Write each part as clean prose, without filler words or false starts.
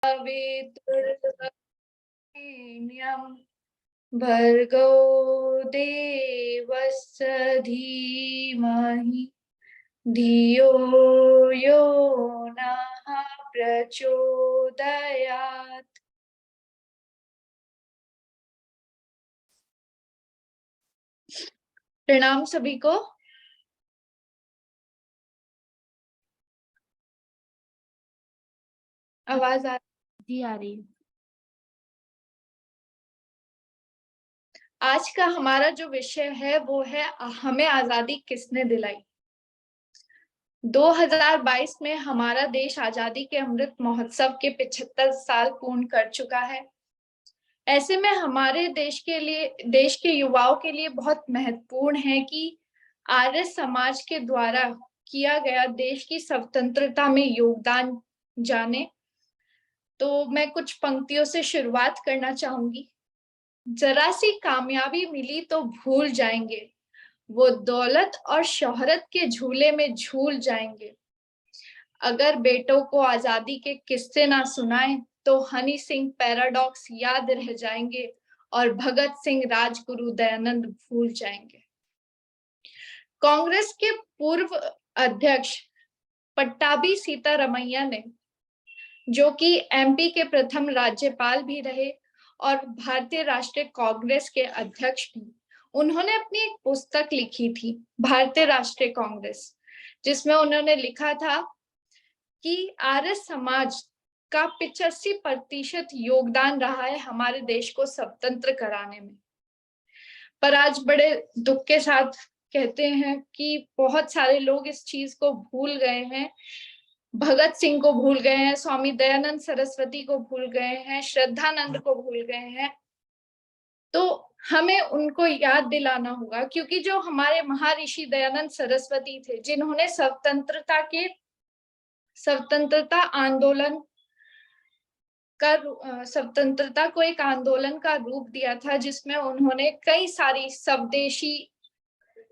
वेतुर्वरेण्यं भर्गो देवस्य धीमहि धियो यो नः प्रचोदयात्। प्रणाम सभी को। आवाज आ रही? आज का हमारा जो विषय है वो है हमें आजादी किसने दिलाई। 2022 में हमारा देश आजादी के अमृत महोत्सव के 75 साल पूर्ण कर चुका है। ऐसे में हमारे देश के युवाओं के लिए बहुत महत्वपूर्ण है कि आर्य समाज के द्वारा किया गया देश की स्वतंत्रता में योगदान जाने। तो मैं कुछ पंक्तियों से शुरुआत करना चाहूंगी। जरा सी कामयाबी मिली तो भूल जाएंगे, वो दौलत और शोहरत के झूले में झूल जाएंगे। अगर बेटों को आजादी के किस्से ना सुनाए तो हनी सिंह पैराडॉक्स याद रह जाएंगे और भगत सिंह राजगुरु दयानंद भूल जाएंगे। कांग्रेस के पूर्व अध्यक्ष पट्टाभी सीतारमैया ने, जो कि एमपी के प्रथम राज्यपाल भी रहे और भारतीय राष्ट्रीय कांग्रेस के अध्यक्ष थे, उन्होंने अपनी एक पुस्तक लिखी थी भारतीय राष्ट्रीय कांग्रेस, जिसमें उन्होंने लिखा था कि आर्य समाज का 85% योगदान रहा है हमारे देश को स्वतंत्र कराने में। पर आज बड़े दुख के साथ कहते हैं कि बहुत सारे लोग इस चीज को भूल गए हैं। भगत सिंह को भूल गए हैं, स्वामी दयानंद सरस्वती को भूल गए हैं, श्रद्धानंद को भूल गए हैं। तो हमें उनको याद दिलाना होगा, क्योंकि जो हमारे महर्षि दयानंद सरस्वती थे, जिन्होंने स्वतंत्रता आंदोलन स्वतंत्रता को एक आंदोलन का रूप दिया था, जिसमें उन्होंने कई सारी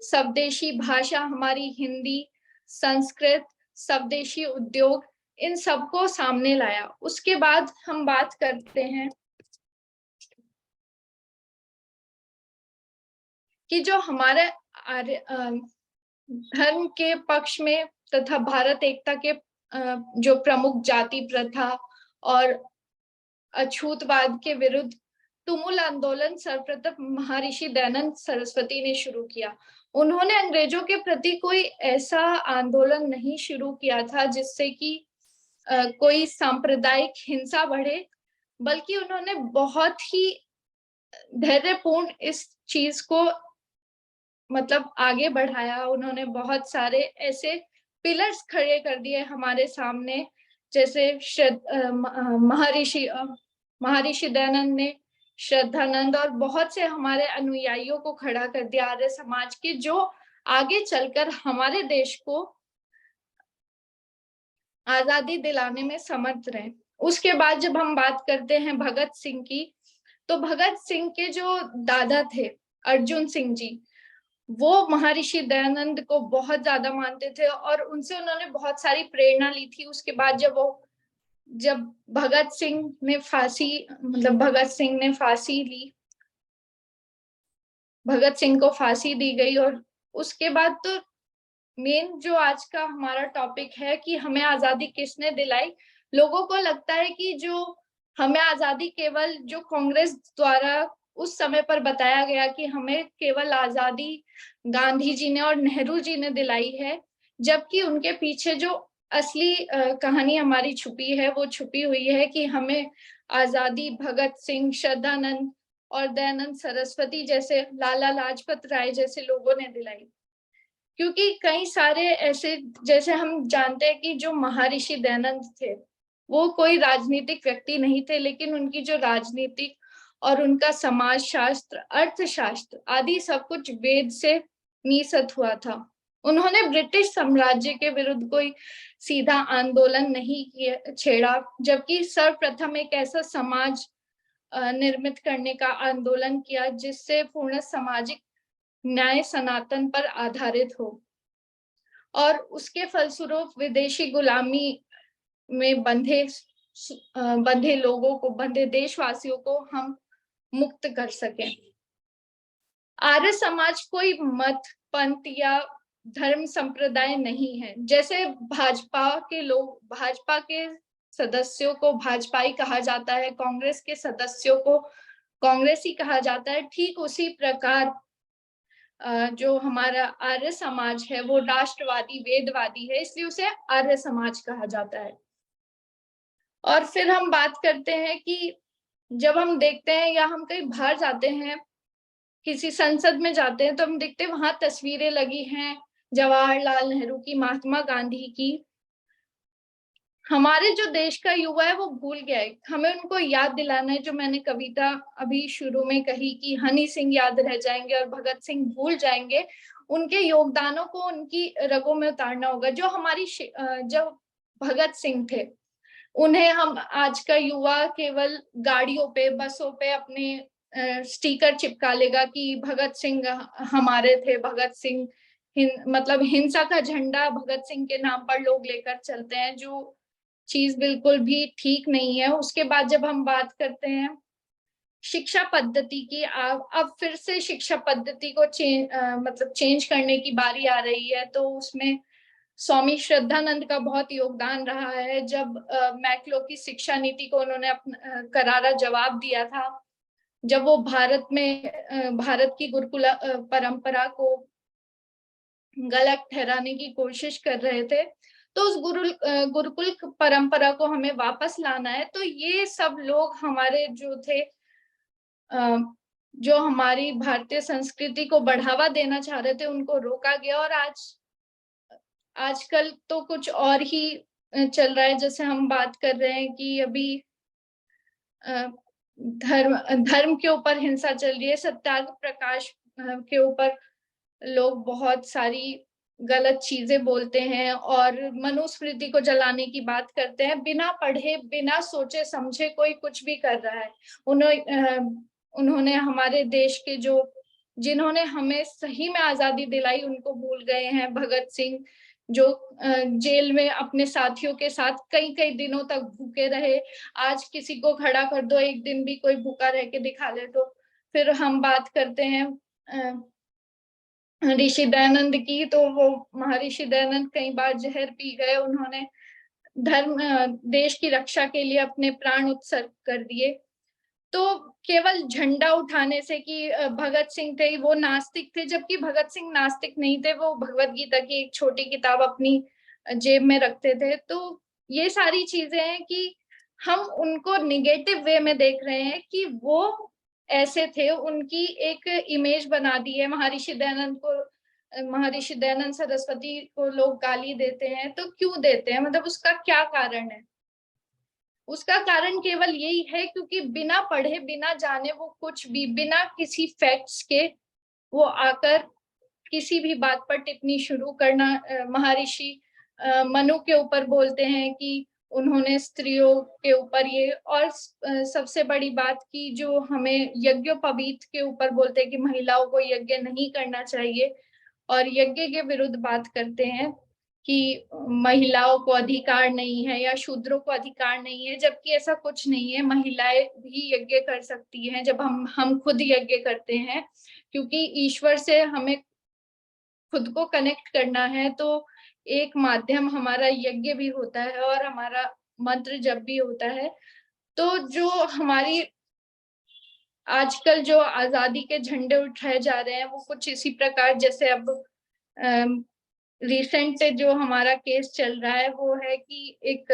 स्वदेशी भाषा, हमारी हिंदी, संस्कृत, स्वदेशी उद्योग, इन सबको सामने लाया। उसके बाद हम बात करते हैं कि जो हमारे धर्म के पक्ष में तथा भारत एकता के जो प्रमुख जाति प्रथा और अछूतवाद के विरुद्ध तुमुल आंदोलन सर्वप्रथम महर्षि दयानंद सरस्वती ने शुरू किया। उन्होंने अंग्रेजों के प्रति कोई ऐसा आंदोलन नहीं शुरू किया था जिससे कि कोई सांप्रदायिक हिंसा बढ़े, बल्कि उन्होंने बहुत ही धैर्यपूर्ण इस चीज को मतलब आगे बढ़ाया। उन्होंने बहुत सारे ऐसे पिलर्स खड़े कर दिए हमारे सामने, जैसे महर्षि दयानंद ने श्रद्धानंद और बहुत से हमारे अनुयायियों को खड़ा कर दिया आर्य समाज के, जो आगे चलकर हमारे देश को आजादी दिलाने में समर्थ रहे। उसके बाद जब हम बात करते हैं भगत सिंह की, तो भगत सिंह के जो दादा थे अर्जुन सिंह जी, वो महर्षि दयानंद को बहुत ज्यादा मानते थे और उनसे उन्होंने बहुत सारी प्रेरणा ली थी। उसके बाद जब भगत सिंह ने फांसी ली, भगत सिंह को फांसी दी गई। और उसके बाद तो मेन जो आज का हमारा टॉपिक है कि हमें आजादी किसने दिलाई। लोगों को लगता है कि जो हमें आजादी केवल जो कांग्रेस द्वारा उस समय पर बताया गया कि हमें केवल आजादी गांधी जी ने और नेहरू जी ने दिलाई है, जबकि उनके पीछे जो असली कहानी हमारी छुपी है, वो छुपी हुई है कि हमें आजादी भगत सिंह, श्रद्धानंद और दयानंद सरस्वती जैसे, लाला लाजपत राय जैसे लोगों ने दिलाई। क्योंकि कई सारे ऐसे, जैसे हम जानते हैं कि जो महर्षि दयानंद थे वो कोई राजनीतिक व्यक्ति नहीं थे, लेकिन उनकी जो राजनीतिक और उनका समाज शास्त्र, अर्थशास्त्र आदि सब कुछ वेद से निहित हुआ था। उन्होंने ब्रिटिश साम्राज्य के विरुद्ध कोई सीधा आंदोलन नहीं छेड़ा, जबकि सर्वप्रथम एक ऐसा समाज निर्मित करने का आंदोलन किया जिससे पूर्ण सामाजिक न्याय सनातन पर आधारित हो। और उसके फलस्वरूप विदेशी गुलामी में बंधे बंधे लोगों को, बंधे देशवासियों को हम मुक्त कर सकें। आर्य समाज कोई मत, पंथ या धर्म संप्रदाय नहीं है। जैसे भाजपा के लोग, भाजपा के सदस्यों को भाजपाई कहा जाता है, कांग्रेस के सदस्यों को कांग्रेसी कहा जाता है, ठीक उसी प्रकार जो हमारा आर्य समाज है वो राष्ट्रवादी, वेदवादी है, इसलिए उसे आर्य समाज कहा जाता है। और फिर हम बात करते हैं कि जब हम देखते हैं या हम कहीं बाहर जाते हैं, किसी संसद में जाते हैं, तो हम देखते हैं वहां तस्वीरें लगी हैं जवाहरलाल नेहरू की, महात्मा गांधी की। हमारे जो देश का युवा है वो भूल गया है, हमें उनको याद दिलाना है। जो मैंने कविता अभी शुरू में कही कि हनी सिंह याद रह जाएंगे और भगत सिंह भूल जाएंगे, उनके योगदानों को उनकी रगों में उतारना होगा। जो हमारी जो भगत सिंह थे, उन्हें हम आज का युवा केवल गाड़ियों पे, बसों पे अपने स्टिकर चिपका लेगा कि भगत सिंह हमारे थे, भगत सिंह मतलब हिंसा का झंडा भगत सिंह के नाम पर लोग लेकर चलते हैं, जो चीज बिल्कुल भी ठीक नहीं है। उसके बाद जब हम बात करते हैं शिक्षा पद्धति की, अब फिर से शिक्षा पद्धति को मतलब चेंज करने की बारी आ रही है। तो उसमें स्वामी श्रद्धानंद का बहुत योगदान रहा है। जब मैक्लो की शिक्षा नीति को उन्होंने अपना करारा जवाब दिया था, जब वो भारत में भारत की गुरुकुल परंपरा को गलत ठहराने की कोशिश कर रहे थे, तो उस गुरुकुल परंपरा को हमें वापस लाना है। तो ये सब लोग हमारे जो थे, जो हमारी भारतीय संस्कृति को बढ़ावा देना चाह रहे थे, उनको रोका गया। और आजकल तो कुछ और ही चल रहा है। जैसे हम बात कर रहे हैं कि अभी धर्म के ऊपर हिंसा चल रही है, सत्याग्रह प्रकाश के ऊपर लोग बहुत सारी गलत चीजें बोलते हैं और मनुस्मृति को जलाने की बात करते हैं। बिना पढ़े, बिना सोचे समझे कोई कुछ भी कर रहा है। उन्होंने हमारे देश के जिन्होंने हमें सही में आजादी दिलाई, उनको भूल गए हैं। भगत सिंह जो जेल में अपने साथियों के साथ कई कई दिनों तक भूखे रहे। आज किसी को खड़ा कर दो, एक दिन भी कोई भूखा रह के दिखा ले तो। फिर हम बात करते हैं ऋषि दयानंद की, तो वो महर्षि दयानंद कई बार जहर पी गए। उन्होंने देश की रक्षा के लिए अपने प्राण उत्सर्ग कर दिए। तो केवल झंडा उठाने से कि भगत सिंह थे वो नास्तिक थे, जबकि भगत सिंह नास्तिक नहीं थे। वो भगवत गीता की एक छोटी किताब अपनी जेब में रखते थे। तो ये सारी चीजें हैं कि हम उनको निगेटिव वे में देख रहे हैं कि वो ऐसे थे, उनकी एक इमेज बना दी है। महर्षि दयानंद सरस्वती को लोग गाली देते हैं, तो क्यों देते हैं, मतलब उसका क्या कारण है? उसका कारण केवल यही है क्योंकि बिना पढ़े, बिना जाने वो कुछ भी, बिना किसी फैक्ट्स के वो आकर किसी भी बात पर टिप्पणी शुरू करना। महर्षि मनु के ऊपर बोलते हैं कि उन्होंने स्त्रियों के ऊपर ये, और सबसे बड़ी बात की जो हमें यज्ञोपवीत के ऊपर बोलते हैं कि महिलाओं को यज्ञ नहीं करना चाहिए, और यज्ञ के विरुद्ध बात करते हैं कि महिलाओं को अधिकार नहीं है या शूद्रों को अधिकार नहीं है, जबकि ऐसा कुछ नहीं है। महिलाएं भी यज्ञ कर सकती हैं जब हम खुद यज्ञ करते हैं, क्योंकि ईश्वर से हमें खुद को कनेक्ट करना है। तो एक माध्यम हमारा यज्ञ भी होता है और हमारा मंत्र जप भी होता है। तो जो हमारी आजकल जो आजादी के झंडे उठाए जा रहे हैं वो कुछ इसी प्रकार, जैसे अब रिसेंट जो हमारा केस चल रहा है वो है कि एक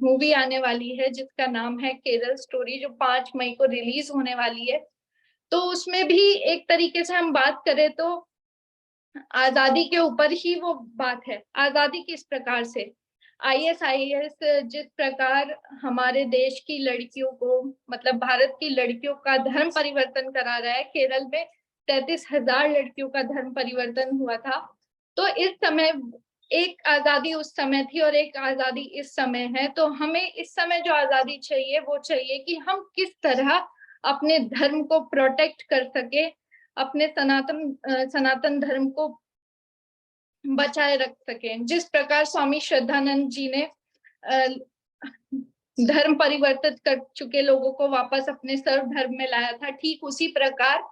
मूवी आने वाली है जिसका नाम है केरल स्टोरी, जो 5 मई को रिलीज होने वाली है। तो उसमें भी एक तरीके से हम बात करें तो आजादी के ऊपर ही वो बात है। आजादी किस प्रकार से, ISIS जिस प्रकार हमारे देश की लड़कियों को, मतलब भारत की लड़कियों का धर्म परिवर्तन करा रहा है। केरल में 33,000 लड़कियों का धर्म परिवर्तन हुआ था। तो इस समय एक आजादी उस समय थी और एक आजादी इस समय है। तो हमें इस समय जो आजादी चाहिए वो चाहिए कि हम किस तरह अपने धर्म को प्रोटेक्ट कर सके, अपने सनातन धर्म को बचाए रख सके। जिस प्रकार स्वामी श्रद्धानंद जी ने धर्म परिवर्तित कर चुके लोगों को वापस अपने सर्व धर्म में लाया था, ठीक उसी प्रकार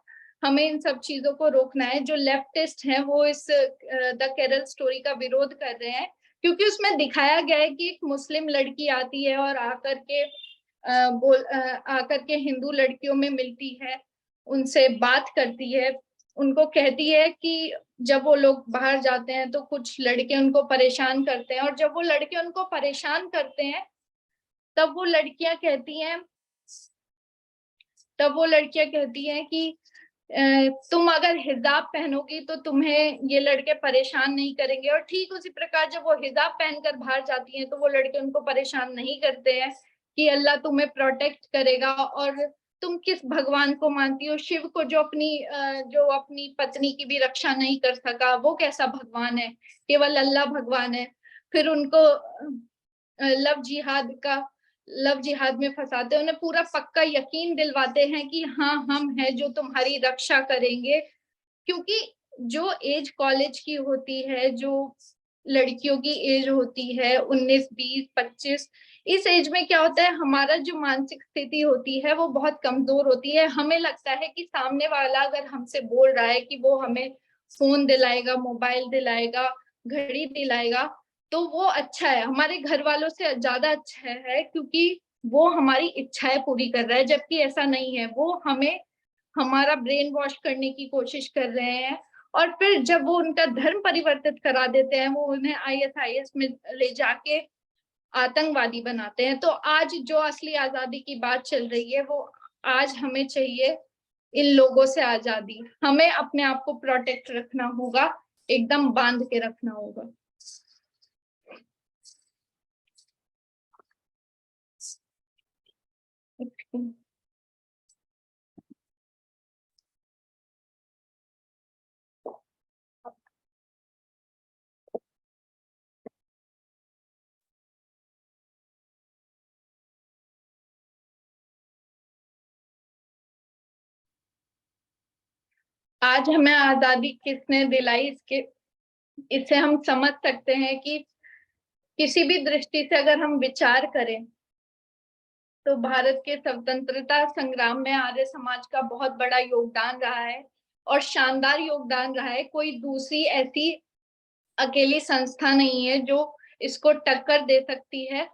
हमें इन सब चीजों को रोकना है। जो लेफ्टिस्ट हैं वो इस द केरल स्टोरी का विरोध कर रहे हैं, क्योंकि उसमें दिखाया गया है कि एक मुस्लिम लड़की आती है और आकर के हिंदू लड़कियों में मिलती है, उनसे बात करती है, उनको कहती है कि जब वो लोग बाहर जाते हैं तो कुछ लड़के उनको परेशान करते हैं, और जब वो लड़के उनको परेशान करते हैं तब वो लड़कियां कहती हैं कि तुम अगर हिजाब पहनोगी तो तुम्हें ये लड़के परेशान नहीं करेंगे। और ठीक उसी प्रकार जब वो हिजाब पहनकर बाहर जाती हैं तो वो लड़के उनको परेशान नहीं करते हैं कि अल्लाह तुम्हें प्रोटेक्ट करेगा, और तुम किस भगवान को मानती हो, शिव को जो अपनी पत्नी की भी रक्षा नहीं कर सका, वो कैसा भगवान है, केवल अल्लाह भगवान है। फिर उनको लव जिहाद का लव जिहाद में फंसाते हैं, उन्हें पूरा पक्का यकीन दिलवाते हैं कि हाँ हम हैं जो तुम्हारी रक्षा करेंगे। क्योंकि जो एज कॉलेज की होती है, जो लड़कियों की एज होती है 19, 20, 25, इस एज में क्या होता है, हमारा जो मानसिक स्थिति होती है वो बहुत कमजोर होती है। हमें लगता है कि सामने वाला अगर हमसे बोल रहा है कि वो हमें फोन दिलाएगा, मोबाइल दिलाएगा, घड़ी दिलाएगा, तो वो अच्छा है, हमारे घर वालों से ज्यादा अच्छा है, क्योंकि वो हमारी इच्छाएं पूरी कर रहा है। जबकि ऐसा नहीं है, वो हमें हमारा ब्रेन वॉश करने की कोशिश कर रहे हैं। और फिर जब वो उनका धर्म परिवर्तित करा देते हैं, वो उन्हें आईएसआईएस में ले जाके आतंकवादी बनाते हैं। तो आज जो असली आजादी की बात चल रही है, वो आज हमें चाहिए इन लोगों से आजादी। हमें अपने आप को प्रोटेक्ट रखना होगा, एकदम बांध के रखना होगा। आज हमें आजादी किसने दिलाई, इससे हम समझ सकते हैं कि किसी भी दृष्टि से अगर हम विचार करें तो भारत के स्वतंत्रता संग्राम में आर्य समाज का बहुत बड़ा योगदान रहा है, और शानदार योगदान रहा है। कोई दूसरी ऐसी अकेली संस्था नहीं है जो इसको टक्कर दे सकती है।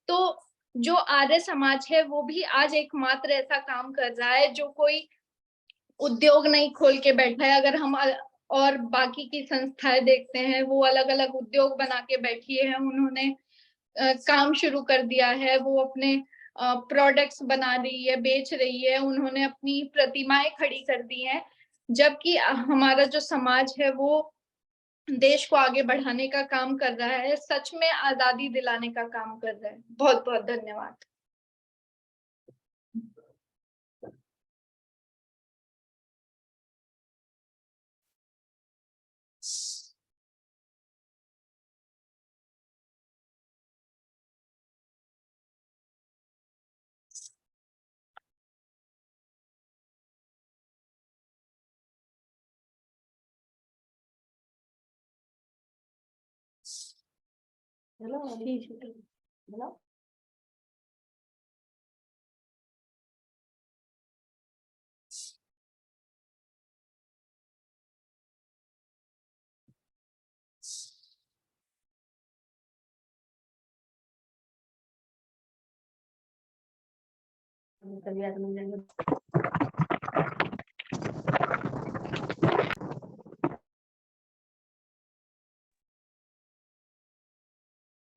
तो जो आर्य समाज है वो भी आज एकमात्र ऐसा काम कर रहा है जो कोई उद्योग नहीं खोल के बैठा है। अगर हम और बाकी की संस्थाएं देखते हैं, वो अलग अलग उद्योग बना के बैठी है, उन्होंने काम शुरू कर दिया है, वो अपने प्रोडक्ट्स बना रही है, बेच रही है, उन्होंने अपनी प्रतिमाएं खड़ी कर दी हैं। जबकि हमारा जो समाज है वो देश को आगे बढ़ाने का काम कर रहा है, सच में आजादी दिलाने का काम कर रहा है। बहुत बहुत धन्यवाद। हेलो।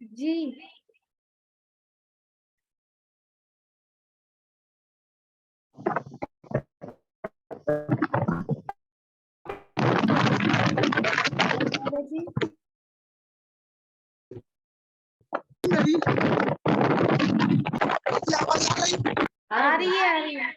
जी। जी आ रही है, आ रही है।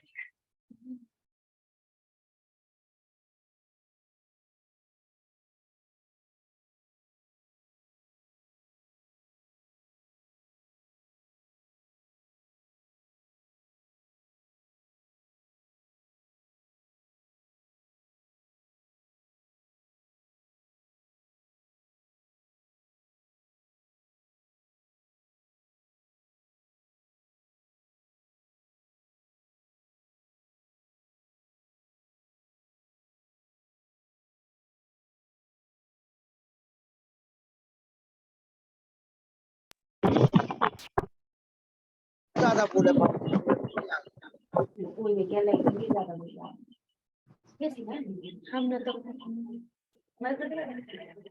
ज्यादा बोले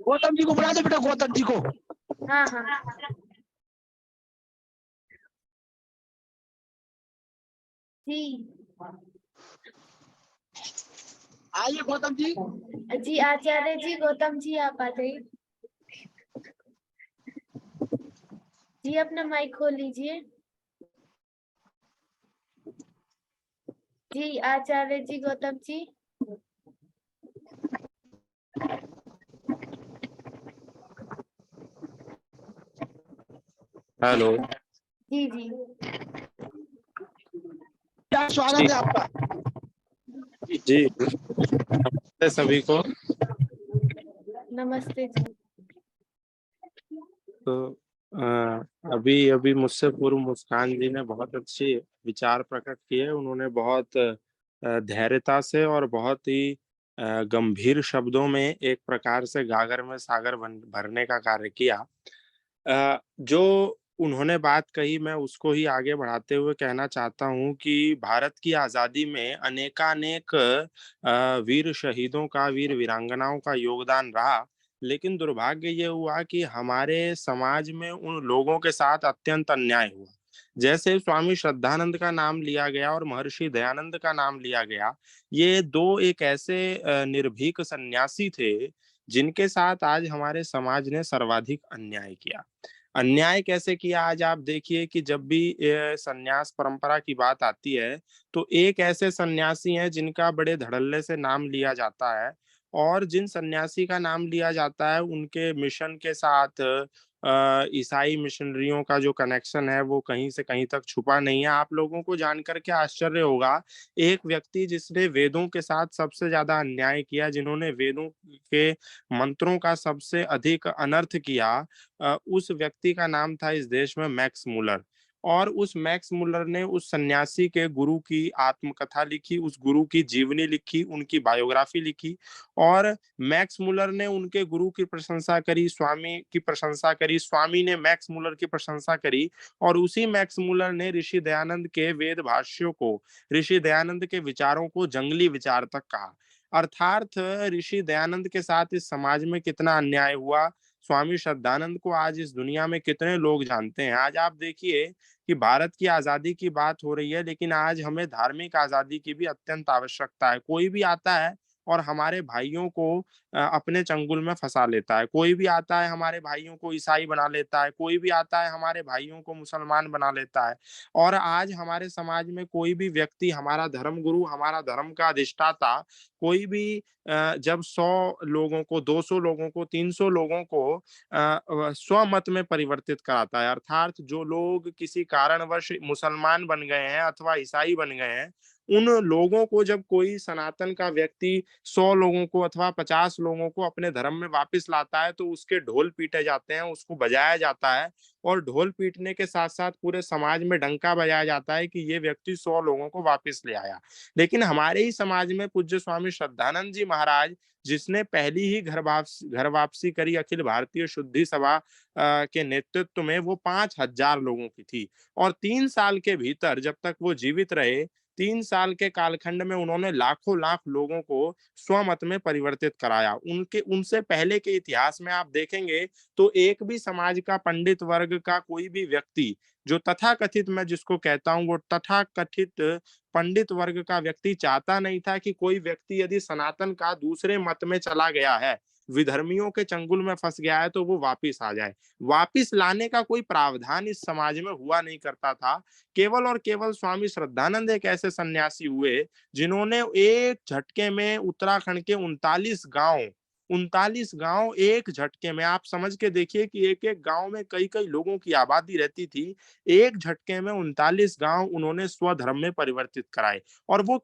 गौतम जी को बुला दो बेटा, गौतम जी को। हाँ हाँ जी आइए गौतम जी। जी आचार्य जी, गौतम जी आप आ जाइए जी, अपना माइक खोल लीजिए। जी आचार्य जी, गौतम जी। हेलो जी जी क्या स्वागत है आपका। जी, नमस्ते सभी को। नमस्ते जी। तो अभी अभी मुझसे पूर्व मुस्कान जी ने बहुत अच्छी विचार प्रकट किए। उन्होंने बहुत धैर्यता से और बहुत ही गंभीर शब्दों में एक प्रकार से गागर में सागर भरने का कार्य किया। जो उन्होंने बात कही, मैं उसको ही आगे बढ़ाते हुए कहना चाहता हूँ कि भारत की आज़ादी में अनेकानेक वीर शहीदों का, वीर वीरांगनाओं का योगदान रहा। लेकिन दुर्भाग्य ये हुआ कि हमारे समाज में उन लोगों के साथ अत्यंत अन्याय हुआ। जैसे स्वामी श्रद्धानंद का नाम लिया गया और महर्षि दयानंद का नाम लिया गया। ये दो एक ऐसे निर्भीक सन्यासी थे जिनके साथ आज हमारे समाज ने सर्वाधिक अन्याय किया। अन्याय कैसे किया, आज आप देखिए कि जब भी सन्यास परंपरा की बात आती है तो एक ऐसे सन्यासी हैं जिनका बड़े धड़ल्ले से नाम लिया जाता है। और जिन सन्यासी का नाम लिया जाता है उनके मिशन के साथ ईसाई मिशनरियों का जो कनेक्शन है वो कहीं से कहीं तक छुपा नहीं है। आप लोगों को जानकर के आश्चर्य होगा, एक व्यक्ति जिसने वेदों के साथ सबसे ज्यादा अन्याय किया, जिन्होंने वेदों के मंत्रों का सबसे अधिक अनर्थ किया, उस व्यक्ति का नाम था इस देश में मैक्स मुलर। और उस मैक्स मुलर ने उस सन्यासी के गुरु की आत्मकथा लिखी, उस गुरु की जीवनी लिखी, उनकी बायोग्राफी लिखी। और मैक्स मुलर ने उनके गुरु की प्रशंसा करी, स्वामी की प्रशंसा करी, स्वामी ने मैक्स मुलर की प्रशंसा करी। और उसी मैक्स मुलर ने ऋषि दयानंद के वेद भाष्यों को, ऋषि दयानंद के विचारों को जंगली विचार तक कहा। अर्थात ऋषि दयानंद के साथ इस समाज में कितना अन्याय हुआ, स्वामी श्रद्धानंद को आज इस दुनिया में कितने लोग जानते हैं। आज आप देखिए कि भारत की आजादी की बात हो रही है, लेकिन आज हमें धार्मिक आजादी की भी अत्यंत आवश्यकता है। कोई भी आता है और हमारे भाइयों को अपने चंगुल में फंसा लेता है। कोई भी आता है हमारे भाइयों को ईसाई बना लेता है, कोई भी आता है हमारे भाइयों को मुसलमान बना लेता है। और आज हमारे समाज में कोई भी व्यक्ति, हमारा धर्म गुरु, हमारा धर्म का अधिष्ठाता, कोई भी जब 100 लोगों को, 200 लोगों को, 300 लोगों को स्वमत में परिवर्तित कराता है, अर्थात जो लोग किसी कारणवश मुसलमान बन गए हैं अथवा ईसाई बन गए हैं, उन लोगों को जब कोई सनातन का व्यक्ति 100 लोगों को अथवा 50 लोगों को अपने धर्म में वापस लाता है तो उसके ढोल पीटे जाते हैं, उसको बजाया जाता है। और ढोल पीटने के साथ साथ पूरे समाज में डंका बजाया जाता है कि ये व्यक्ति 100 लोगों को वापस ले आया। लेकिन हमारे ही समाज में पूज्य स्वामी श्रद्धानंद जी महाराज, जिसने पहली ही घर वापसी करी अखिल भारतीय शुद्धि सभा के नेतृत्व में, वो 5,000 लोगों की थी। और 3 साल के भीतर जब तक वो जीवित रहे, 3 साल के कालखंड में उन्होंने लाखों लाख लोगों को स्वमत में परिवर्तित कराया। उनके उनसे पहले के इतिहास में आप देखेंगे तो एक भी समाज का, पंडित वर्ग का कोई भी व्यक्ति, जो तथाकथित, मैं जिसको कहता हूं वो तथाकथित पंडित वर्ग का व्यक्ति, चाहता नहीं था कि कोई व्यक्ति यदि सनातन का दूसरे मत में चला गया है, विधर्मियों के चंगुल में फंस गया है, तो वो वापिस आ जाए। वापिस लाने का कोई प्रावधान इस समाज में हुआ नहीं करता था। केवल और केवल स्वामी श्रद्धानंद एक ऐसे सन्यासी हुए जिन्होंने एक झटके में उत्तराखंड के 39 गांव एक झटके में, आप समझ के देखिए कि एक एक गांव में कई कई लोगों की आबादी रहती थी, एक झटके में 39 गांव उन्होंने स्वधर्म में परिवर्तित कराए। और वो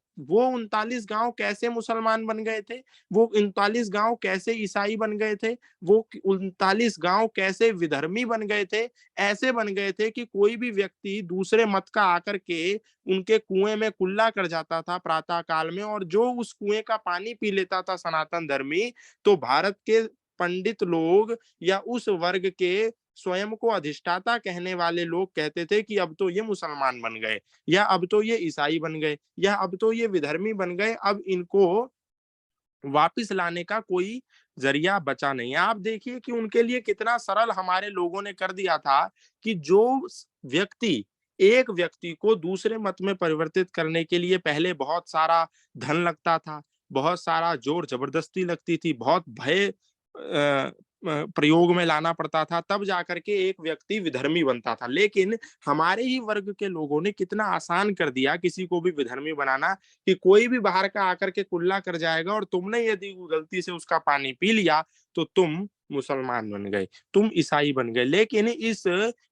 39 गांव कैसे मुसलमान बन गए थे, वो 39 गांव कैसे ईसाई बन गए थे, वो 39 गांव कैसे विधर्मी बन गए थे। ऐसे बन गए थे कि कोई भी व्यक्ति दूसरे मत का आकर के उनके कुएं में कुल्ला कर जाता था प्रातः काल में, और जो उस कुएं का पानी पी लेता था सनातन धर्मी, तो भारत के पंडित लोग या उस वर्ग के स्वयं को अधिष्ठाता कहने वाले लोग कहते थे कि अब तो ये मुसलमान बन गए, या अब तो ये ईसाई बन गए, या अब तो ये विधर्मी बन गए, अब इनको वापिस लाने का कोई जरिया बचा नहीं। आप देखिए कि उनके लिए कितना सरल हमारे लोगों ने कर दिया था कि जो व्यक्ति एक व्यक्ति को दूसरे मत में परिवर्तित करने के लिए पहले बहुत सारा धन लगता था, बहुत सारा जोर जबरदस्ती लगती थी, बहुत भय प्रयोग में लाना पड़ता था, तब जाकर के एक व्यक्ति विधर्मी बनता था। लेकिन हमारे ही वर्ग के लोगों ने कितना आसान कर दिया किसी को भी विधर्मी बनाना, कि कोई भी बाहर का आकर के कुल्ला कर जाएगा और तुमने यदि गलती से उसका पानी पी लिया तो तुम मुसलमान बन गए, तुम ईसाई बन गए। लेकिन इस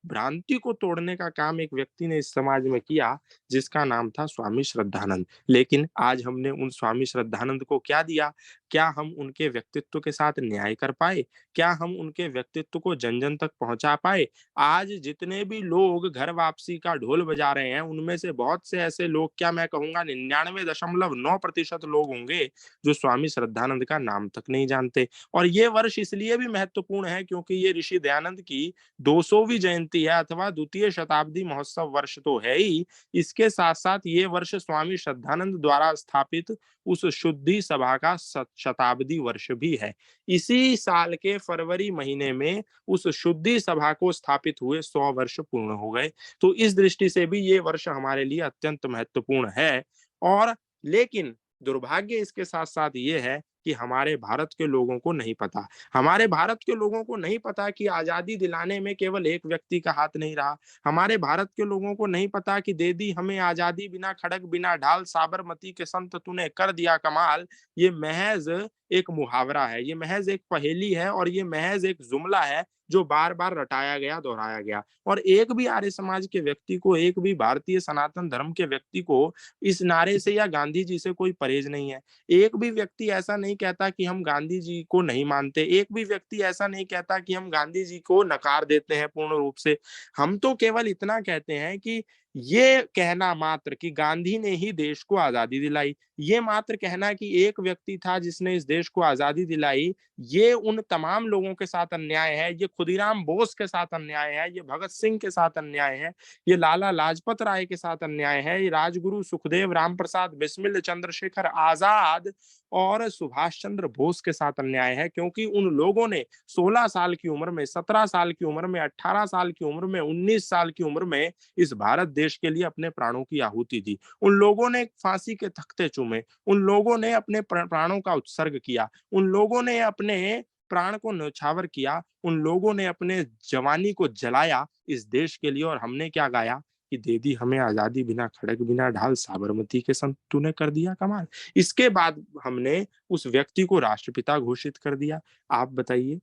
भ्रांति को तोड़ने का काम एक व्यक्ति ने इस समाज में किया जिसका नाम था स्वामी श्रद्धानंद। लेकिन आज हमने उन स्वामी श्रद्धानंद को क्या दिया? क्या हम उनके व्यक्तित्व के साथ न्याय कर पाए? क्या हम उनके व्यक्तित्व को जन जन तक पहुंचा पाए? आज जितने भी लोग घर वापसी का ढोल बजा रहे हैं, उनमें से बहुत से ऐसे लोग, क्या मैं कहूंगा 99.9% लोग होंगे जो स्वामी श्रद्धानंद का नाम तक नहीं जानते। और ये वर्ष इसलिए भी महत्वपूर्ण है क्योंकि ये ऋषि दयानंद की 200वीं जयंती है, अथवा द्वितीय शताब्दी महोत्सव वर्ष तो है ही, इसके साथ साथ ये वर्ष स्वामी श्रद्धानंद द्वारा स्थापित उस शुद्धि सभा का शताब्दी वर्ष भी है। इसी साल के फरवरी महीने में उस शुद्धि सभा को स्थापित हुए 100 वर्ष पूर्ण हो गए। तो इस दृष्टि से भी ये वर्ष हमारे लिए अत्यंत महत्वपूर्ण है। और लेकिन दुर्भाग्य इसके साथ साथ ये है कि हमारे भारत के लोगों को नहीं पता। हमारे भारत के लोगों को नहीं पता कि आजादी दिलाने में केवल एक व्यक्ति का हाथ नहीं रहा। हमारे भारत के लोगों को नहीं पता कि दे दी हमें आजादी बिना खड़क बिना ढाल, साबरमती के संत तूने कर दिया कमाल। ये महज एक मुहावरा है, ये महज एक पहेली है, और ये महज एक जुमला है जो बार बार रटाया गया, दोहराया गया। और एक भी आर्य समाज के व्यक्ति को, एक भी भारतीय सनातन धर्म के व्यक्ति को इस नारे से या गांधी जी से कोई परहेज नहीं है। एक भी व्यक्ति ऐसा नहीं कहता कि हम गांधी जी को नहीं मानते, एक भी व्यक्ति ऐसा नहीं कहता कि हम गांधी जी को नकार देते हैं पूर्ण रूप से। हम तो केवल इतना कहते हैं कि ये कहना मात्र कि गांधी ने ही देश को आजादी दिलाई, ये मात्र कहना कि एक व्यक्ति था जिसने इस देश को आजादी दिलाई, ये उन तमाम लोगों के साथ अन्याय है, ये खुदीराम बोस के साथ अन्याय है, ये भगत सिंह के साथ अन्याय है, ये लाला लाजपत राय के साथ अन्याय है, ये राजगुरु सुखदेव, राम प्रसाद बिस्मिल, चंद्रशेखर आजाद और सुभाष चंद्र बोस के साथ अन्याय है। क्योंकि उन लोगों ने 16 साल की उम्र में, 17 साल की उम्र में, 18 साल की उम्र में, 19 साल की उम्र में इस भारत देश के लिए अपने प्राणों की आहुति दी। उन लोगों ने फांसी के तख्ते चूमे, उन लोगों ने अपने प्राणों का उत्सर्ग किया, उन लोगों ने अपने प्राण को न्यौछावर किया, उन लोगों ने अपने जवानी को जलाया इस देश के लिए। और हमने क्या गाया कि दे दी हमें आजादी बिना खड़क बिना ढाल, साबरमती के संत तूने कर दिया कमाल। इसके बाद हमने उस व्यक्ति को राष्ट्रपिता घोषित कर दिया। आप बताइए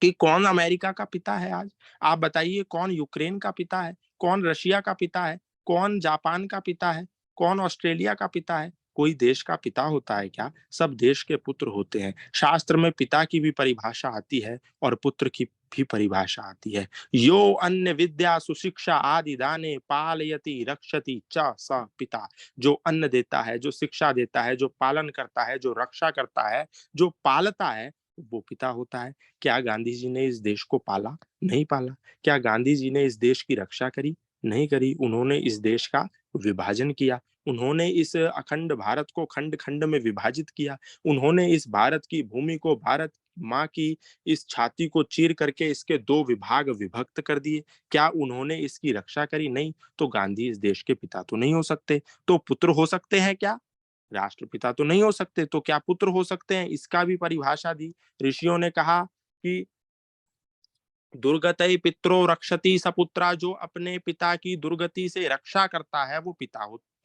कि कौन अमेरिका का पिता है आज? आप बताइए कौन यूक्रेन का पिता है, कौन रशिया का पिता है, कौन जापान का पिता है, कौन ऑस्ट्रेलिया का पिता है? कोई देश का पिता होता है क्या? सब देश के पुत्र होते हैं। शास्त्र में पिता की भी परिभाषा आती है और पुत्र की भी परिभाषा आती है। यो अन्य विद्या सुशिक्षा आदि दाने पालयति रक्षति च स पिता। जो अन्न देता है, जो शिक्षा देता है, जो पालन करता है, जो रक्षा करता है, जो पालता है, वो पिता होता है। क्या गांधी जी ने इस देश को पाला? नहीं पाला। क्या गांधी जी ने इस देश की रक्षा करी? नहीं करी। उन्होंने इस देश का विभाजन किया, उन्होंने इस अखंड भारत को खंड खंड में विभाजित किया, उन्होंने इस भारत की भूमि को, भारत माँ की इस छाती को चीर करके इसके 2 विभाग विभक्त कर दिए। क्या उन्होंने इसकी रक्षा करी? नहीं। तो गांधी इस देश के पिता तो नहीं हो सकते। तो पुत्र हो सकते हैं क्या? राष्ट्रपिता तो नहीं हो सकते, तो क्या पुत्र हो सकते हैं? इसका भी परिभाषा दी। ऋषियों ने कहा कि दुर्गतय पित्रो रक्षति सपुत्रा। जो अपने पिता की दुर्गति से रक्षा करता है वो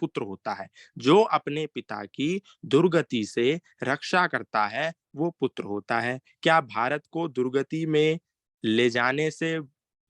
पुत्र होता है। जो अपने पिता की दुर्गति से रक्षा करता है वो पुत्र होता है। क्या भारत को दुर्गति में ले जाने से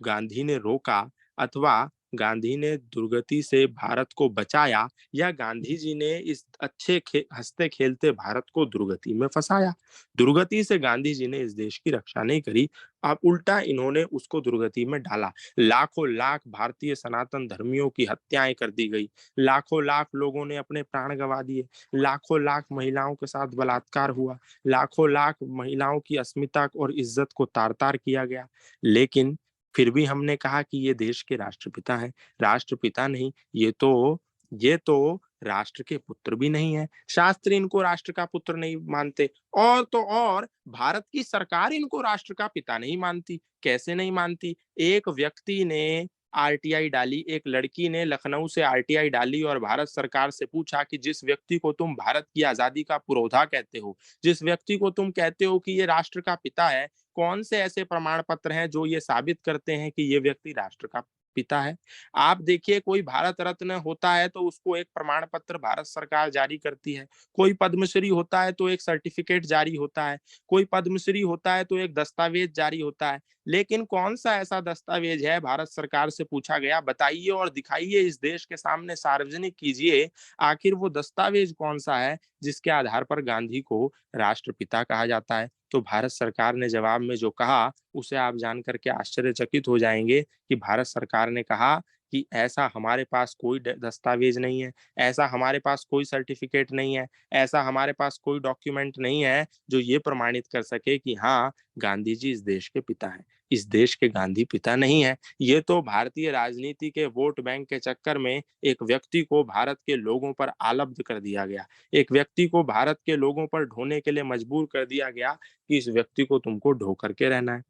गांधी ने रोका, अथवा गांधी ने दुर्गति से भारत को बचाया या गांधी जी ने इस अच्छे हंसते खेलते भारत को दुर्गति में फंसाया? दुर्गति से गांधी जी ने इस देश की रक्षा नहीं करी, अब उल्टा इन्होंने उसको दुर्गति में डाला। लाखों लाख भारतीय सनातन धर्मियों की हत्याएं कर दी गई, लाखों लाख लोगों ने अपने प्राण गंवा दिए, लाखों लाख महिलाओं के साथ बलात्कार हुआ, लाखों लाख महिलाओं की अस्मिता और इज्जत को तार तार किया गया। लेकिन फिर भी हमने कहा कि ये देश के राष्ट्रपिता हैं। राष्ट्रपिता नहीं, ये तो राष्ट्र के पुत्र भी नहीं है। शास्त्र इनको राष्ट्र का पुत्र नहीं मानते, और तो और भारत की सरकार इनको राष्ट्र का पिता नहीं मानती। कैसे नहीं मानती? एक व्यक्ति ने आरटीआई डाली, एक लड़की ने लखनऊ से आरटीआई डाली और भारत सरकार से पूछा कि जिस व्यक्ति को तुम भारत की आजादी का पुरोधा कहते हो, जिस व्यक्ति को तुम कहते हो कि ये राष्ट्र का पिता है, कौन से ऐसे प्रमाण पत्र हैं जो ये साबित करते हैं कि ये व्यक्ति राष्ट्र का पिता है? आप देखिए, कोई भारत रत्न होता है तो उसको एक प्रमाण पत्र भारत सरकार जारी करती है, कोई पद्मश्री होता है तो एक सर्टिफिकेट जारी होता है, कोई पद्मश्री होता है तो एक दस्तावेज जारी होता है। लेकिन कौन सा ऐसा दस्तावेज है, भारत सरकार से पूछा गया, बताइए और दिखाइए, इस देश के सामने सार्वजनिक कीजिए, आखिर वो दस्तावेज कौन सा है जिसके आधार पर गांधी को राष्ट्रपिता कहा जाता है? तो भारत सरकार ने जवाब में जो कहा, उसे आप जान करके आश्चर्यचकित हो जाएंगे कि भारत सरकार ने कहा कि ऐसा हमारे पास कोई दस्तावेज नहीं है, ऐसा हमारे पास कोई सर्टिफिकेट नहीं है, ऐसा हमारे पास कोई डॉक्यूमेंट नहीं है जो ये प्रमाणित कर सके कि हाँ, गांधी जी इस देश के पिता हैं। इस देश के गांधी पिता नहीं है। ये तो भारतीय राजनीति के वोट बैंक के चक्कर में एक व्यक्ति को भारत के लोगों पर आलब्ध कर दिया गया, एक व्यक्ति को भारत के लोगों पर ढोने के लिए मजबूर कर दिया गया कि इस व्यक्ति को तुमको ढो करके रहना है।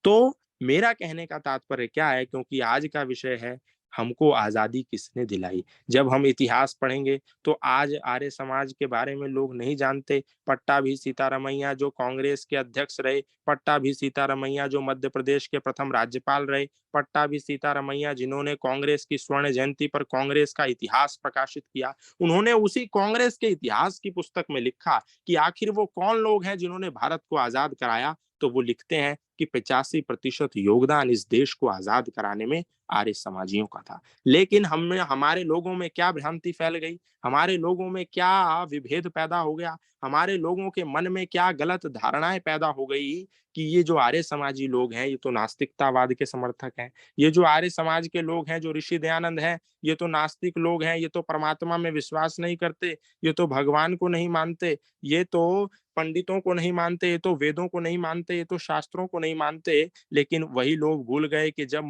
तो मेरा कहने का तात्पर्य क्या है, क्योंकि आज का विषय है हमको आजादी किसने दिलाई। जब हम इतिहास पढ़ेंगे तो आज आर्य समाज के बारे में लोग नहीं जानते। पट्टाभी सीतारमैया जो कांग्रेस के अध्यक्ष रहे, पट्टाभी सीतारमैया जो मध्य प्रदेश के प्रथम राज्यपाल रहे, पट्टाभी सीतारमैया जिन्होंने कांग्रेस की स्वर्ण जयंती पर कांग्रेस का इतिहास प्रकाशित किया, उन्होंने उसी कांग्रेस के इतिहास की पुस्तक में लिखा कि आखिर वो कौन लोग हैं जिन्होंने भारत को आजाद कराया। तो वो लिखते हैं कि 85% योगदान इस देश को आजाद कराने में आर्य समाजियों का था। लेकिन हमारे लोगों में क्या भ्रांति फैल गई, हमारे लोगों में क्या विभेद पैदा हो गया, हमारे लोगों के मन में क्या गलत धारणाएं पैदा हो गई कि ये जो आर्य समाजी लोग हैं ये तो नास्तिकतावाद के समर्थक हैं, ये जो आर्य समाज के लोग हैं, जो ऋषि दयानंद हैं, ये तो नास्तिक लोग हैं, ये तो परमात्मा में विश्वास नहीं करते, ये तो भगवान को नहीं मानते, ये तो पंडितों को नहीं मानते, ये तो वेदों को नहीं मानते, ये तो शास्त्रों को नहीं मानते। लेकिन वही लोग भूल गए कि जब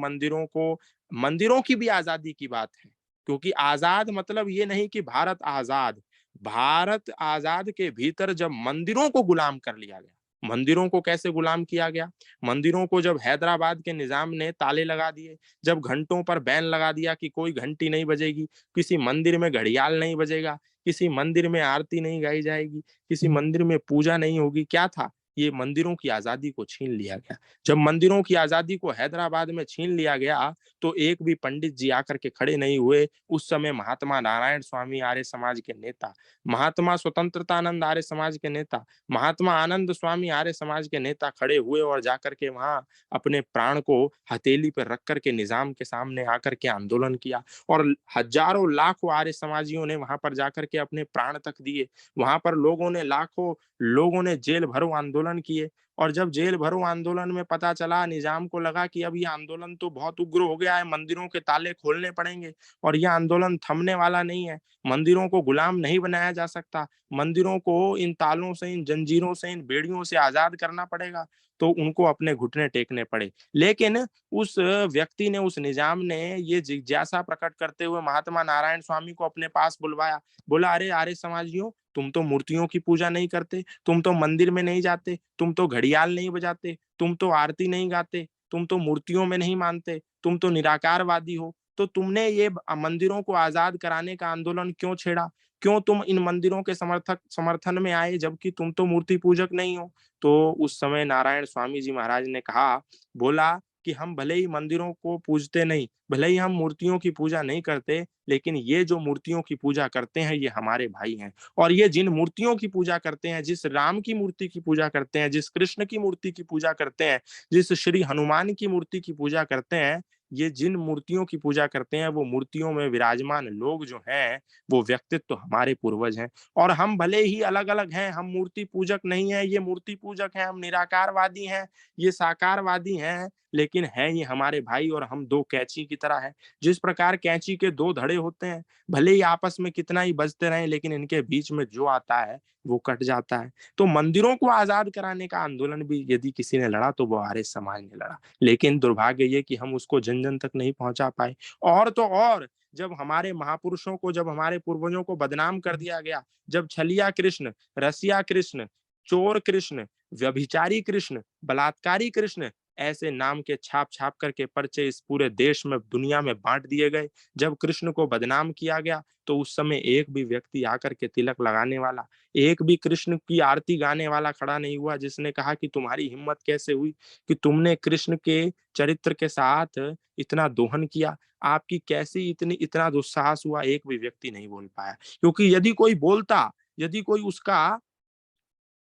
मंदिरों की भी आजादी की बात है, क्योंकि आजाद मतलब ये नहीं कि भारत आजाद, भारत आजाद के भीतर जब मंदिरों को गुलाम कर लिया गया। मंदिरों को कैसे गुलाम किया गया? मंदिरों को जब हैदराबाद के निजाम ने ताले लगा दिए, जब घंटों पर बैन लगा दिया कि कोई घंटी नहीं बजेगी, किसी मंदिर में घड़ियाल नहीं बजेगा, किसी मंदिर में आरती नहीं गाई जाएगी, किसी मंदिर में पूजा नहीं होगी, क्या था? ये मंदिरों की आजादी को छीन लिया गया। जब मंदिरों की आजादी को हैदराबाद में छीन लिया गया तो एक भी पंडित जी आकर के खड़े नहीं हुए। उस समय महात्मा नारायण स्वामी आर्य समाज के नेता, महात्मा स्वतंत्रतानंद आर्य समाज के नेता, महात्मा आनंद स्वामी आर्य समाज के नेता खड़े हुए और जाकर के वहां अपने प्राण को हथेली पर रख करके निजाम के सामने आकर के आंदोलन किया, और हजारों लाखों आर्य समाजियों ने वहां पर जाकर के अपने प्राण तक दिए। वहां पर लाखों लोगों ने जेल भरो आंदोलन किए, और जब जेल भरो आंदोलन में पता चला, निजाम को लगा कि अब ये आंदोलन तो बहुत उग्र हो गया है, मंदिरों के ताले खोलने पड़ेंगे और ये आंदोलन थमने वाला नहीं है, मंदिरों को गुलाम नहीं बनाया जा सकता, मंदिरों को इन तालों से, इन जंजीरों से, इन बेड़ियों से आजाद करना पड़ेगा, तो उनको अपने घुटने टेकने पड़े। लेकिन उस व्यक्ति ने, उस निजाम ने ये जिज्ञासा प्रकट करते हुए महात्मा नारायण स्वामी को अपने पास बुलवाया। बोला, अरे आर्य समाजियों, तुम तो मूर्तियों की पूजा नहीं करते, तुम तो मंदिर में नहीं जाते, तुम तो घड़ियाल नहीं बजाते, तुम तो आरती नहीं गाते, तुम तो मूर्तियों में नहीं मानते, तुम तो निराकारवादी हो, तो तुमने ये मंदिरों को आजाद कराने का आंदोलन क्यों छेड़ा? क्यों तुम इन मंदिरों के समर्थन में आए, जबकि तुम तो मूर्ति पूजक नहीं हो? तो उस समय नारायण स्वामी जी महाराज ने कहा, बोला कि हम भले ही मंदिरों को पूजते नहीं, भले ही हम मूर्तियों की पूजा नहीं करते, लेकिन ये जो मूर्तियों की पूजा करते हैं ये हमारे भाई हैं, और ये जिन मूर्तियों की पूजा करते हैं, जिस राम की मूर्ति की पूजा करते हैं, जिस कृष्ण की मूर्ति की पूजा करते हैं, जिस श्री हनुमान की मूर्ति की पूजा करते हैं, ये जिन मूर्तियों की पूजा करते हैं वो मूर्तियों में विराजमान लोग जो हैं वो व्यक्तित्व तो हमारे पूर्वज हैं। और हम भले ही अलग अलग हैं, हम मूर्ति पूजक नहीं है, ये मूर्ति पूजक हैं, हम निराकारवादी हैं, ये साकारवादी हैं, लेकिन है ये हमारे भाई और हम दो कैंची की तरह है। जिस प्रकार कैंची के दो धड़े होते हैं, भले ही आपस में कितना ही बजते रहे लेकिन इनके बीच में जो आता है वो कट जाता है। तो मंदिरों को आजाद कराने का आंदोलन भी यदि किसी ने लड़ा तो वो आर्य समाज ने लड़ा, लेकिन दुर्भाग्य ये कि हम उसको जन जन तक नहीं पहुंचा पाए। और तो और जब हमारे महापुरुषों को, जब हमारे पूर्वजों को बदनाम कर दिया गया, जब छलिया कृष्ण, रसिया कृष्ण, चोर कृष्ण, व्यभिचारी कृष्ण, बलात्कारी कृष्ण ऐसे नाम के छाप छाप करके पर्चे इस पूरे देश में, दुनिया में बांट दिए गए, जब कृष्ण को बदनाम किया गया तो उस समय एक भी व्यक्ति आकर के तिलक लगाने वाला, एक भी कृष्ण की आरती गाने वाला खड़ा नहीं हुआ जिसने कहा कि तुम्हारी हिम्मत कैसे हुई कि तुमने कृष्ण के चरित्र के साथ इतना दोहन किया, आपकी कैसी इतना दुस्साहस हुआ। एक भी व्यक्ति नहीं बोल पाया, क्योंकि यदि कोई बोलता, यदि कोई उसका